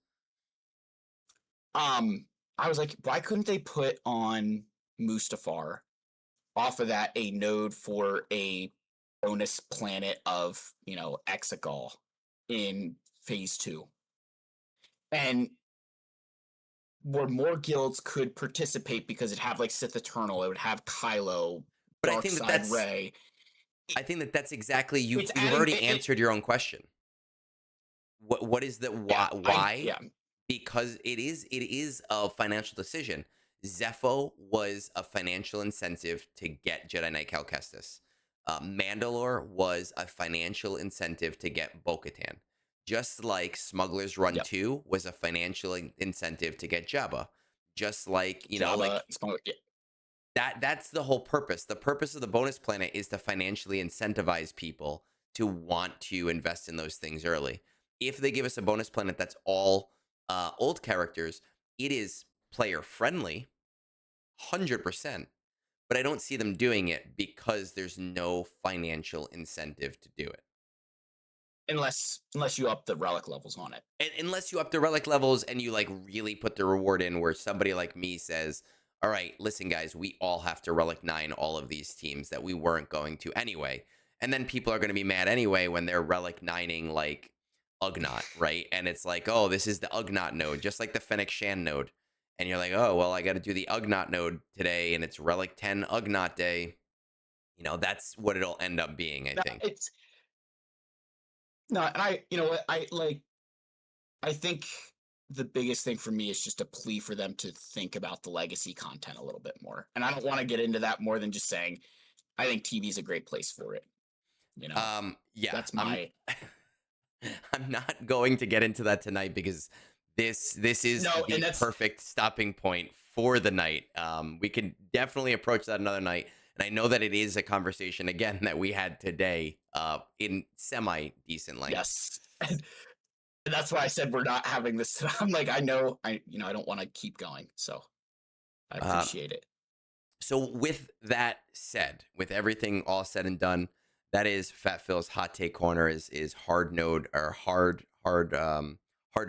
I was like, why couldn't they put on Mustafar off of that a node for a bonus planet of Exegol in phase two, and where more guilds could participate because it'd have like Sith Eternal, it would have Kylo, But I Dark think that Side that's. Ray. I think that that's exactly It's you've adding already answered your own question. What is the yeah, why? Why? yeah, Because it is a financial decision. Zepho was a financial incentive to get Jedi Knight Cal Kestis. Mandalore was a financial incentive to get Bo-Katan. Just like Smuggler's Run yep. 2 was a financial incentive to get Jabba. Just like, Jabba, like that's the whole purpose. The purpose of the bonus planet is to financially incentivize people to want to invest in those things early. If they give us a bonus planet that's all old characters, it is player friendly, 100%. But I don't see them doing it because there's no financial incentive to do it. unless you up the relic levels on it. And unless you up the relic levels and you like really put the reward in where somebody like me says, all right, listen, guys, we all have to relic 9 all of these teams that we weren't going to anyway. And then people are going to be mad anyway when they're relic 9ing like Ugnaught, right? And it's like, oh, this is the Ugnaught node, just like the Fennec Shan node. And you're like, oh, well, I got to do the Ugnaught node today, and it's relic 10 Ugnaught day. That's what it'll end up being, I No, think. it's no, and I think the biggest thing for me is just a plea for them to think about the legacy content a little bit more. And I don't want to get into that more than just saying I think TV is a great place for it. You know, Yeah, that's my I'm not going to get into that tonight because this is no, and the that's perfect stopping point for the night. We can definitely approach that another night, and I know that it is a conversation again that we had today, in semi decent length. yes. And that's why I said we're not having this. I'm like, I know, I don't want to keep going. So I Uh, appreciate it. so with that said, with everything all said and done, that is Fat Phil's hot take corner is hard node or hard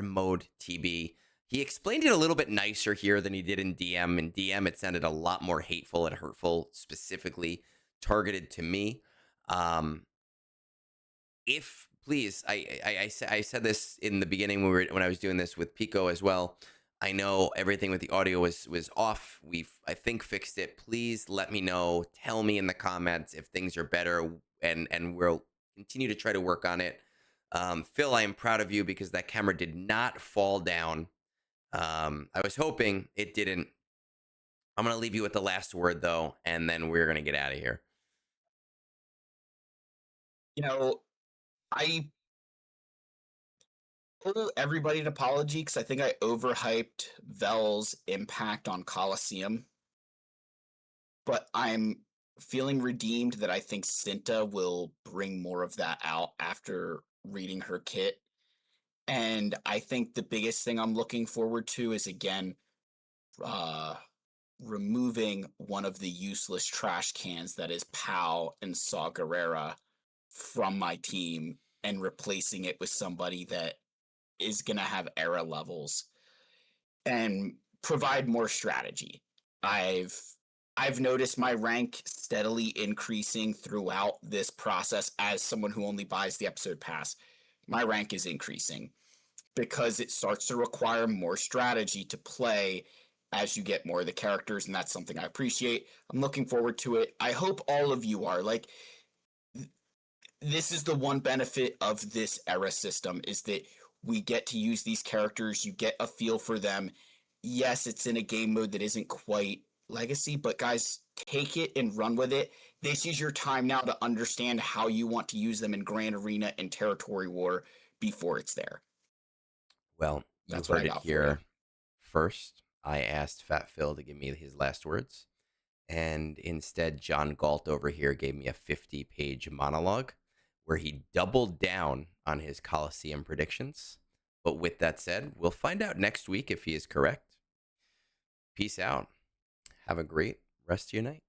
mode TB. He explained it a little bit nicer here than he did in DM. In DM, it sounded a lot more hateful and hurtful, specifically targeted to me. Um, if please, I said this in the beginning when I was doing this with Pico as well. I know everything with the audio was off. We've I think fixed it. Please let me know. Tell me in the comments if things are better, and we'll continue to try to work on it. Phil, I am proud of you because that camera did not fall down. I was hoping it didn't. I'm gonna leave you with the last word though, and then we're gonna get out of here. You know, I owe everybody an apology because I think I overhyped Vel's impact on Coliseum, but I'm feeling redeemed that I think Cinta will bring more of that out after reading her kit. And I think the biggest thing I'm looking forward to is again uh removing one of the useless trash cans that is Pow and Saw Gerrera from my team and replacing it with somebody that is going to have era levels and provide more strategy. I've I've noticed my rank steadily increasing throughout this process as someone who only buys the episode pass. My rank is increasing because it starts to require more strategy to play as you get more of the characters, and that's something I appreciate. I'm looking forward to it. I hope all of you are. Like, this is the one benefit of this era system is that we get to use these characters, you get a feel for them. Yes, it's in a game mode that isn't quite legacy, but guys, take it and run with it. This is your time now to understand how you want to use them in Grand Arena and Territory War before it's there. Well, you That's what I heard it got for you. here first. I asked Fat Phil to give me his last words, and instead, John Galt over here gave me a 50-page monologue where he doubled down on his Coliseum predictions. But with that said, we'll find out next week if he is correct. Peace out. Have a great rest of your night.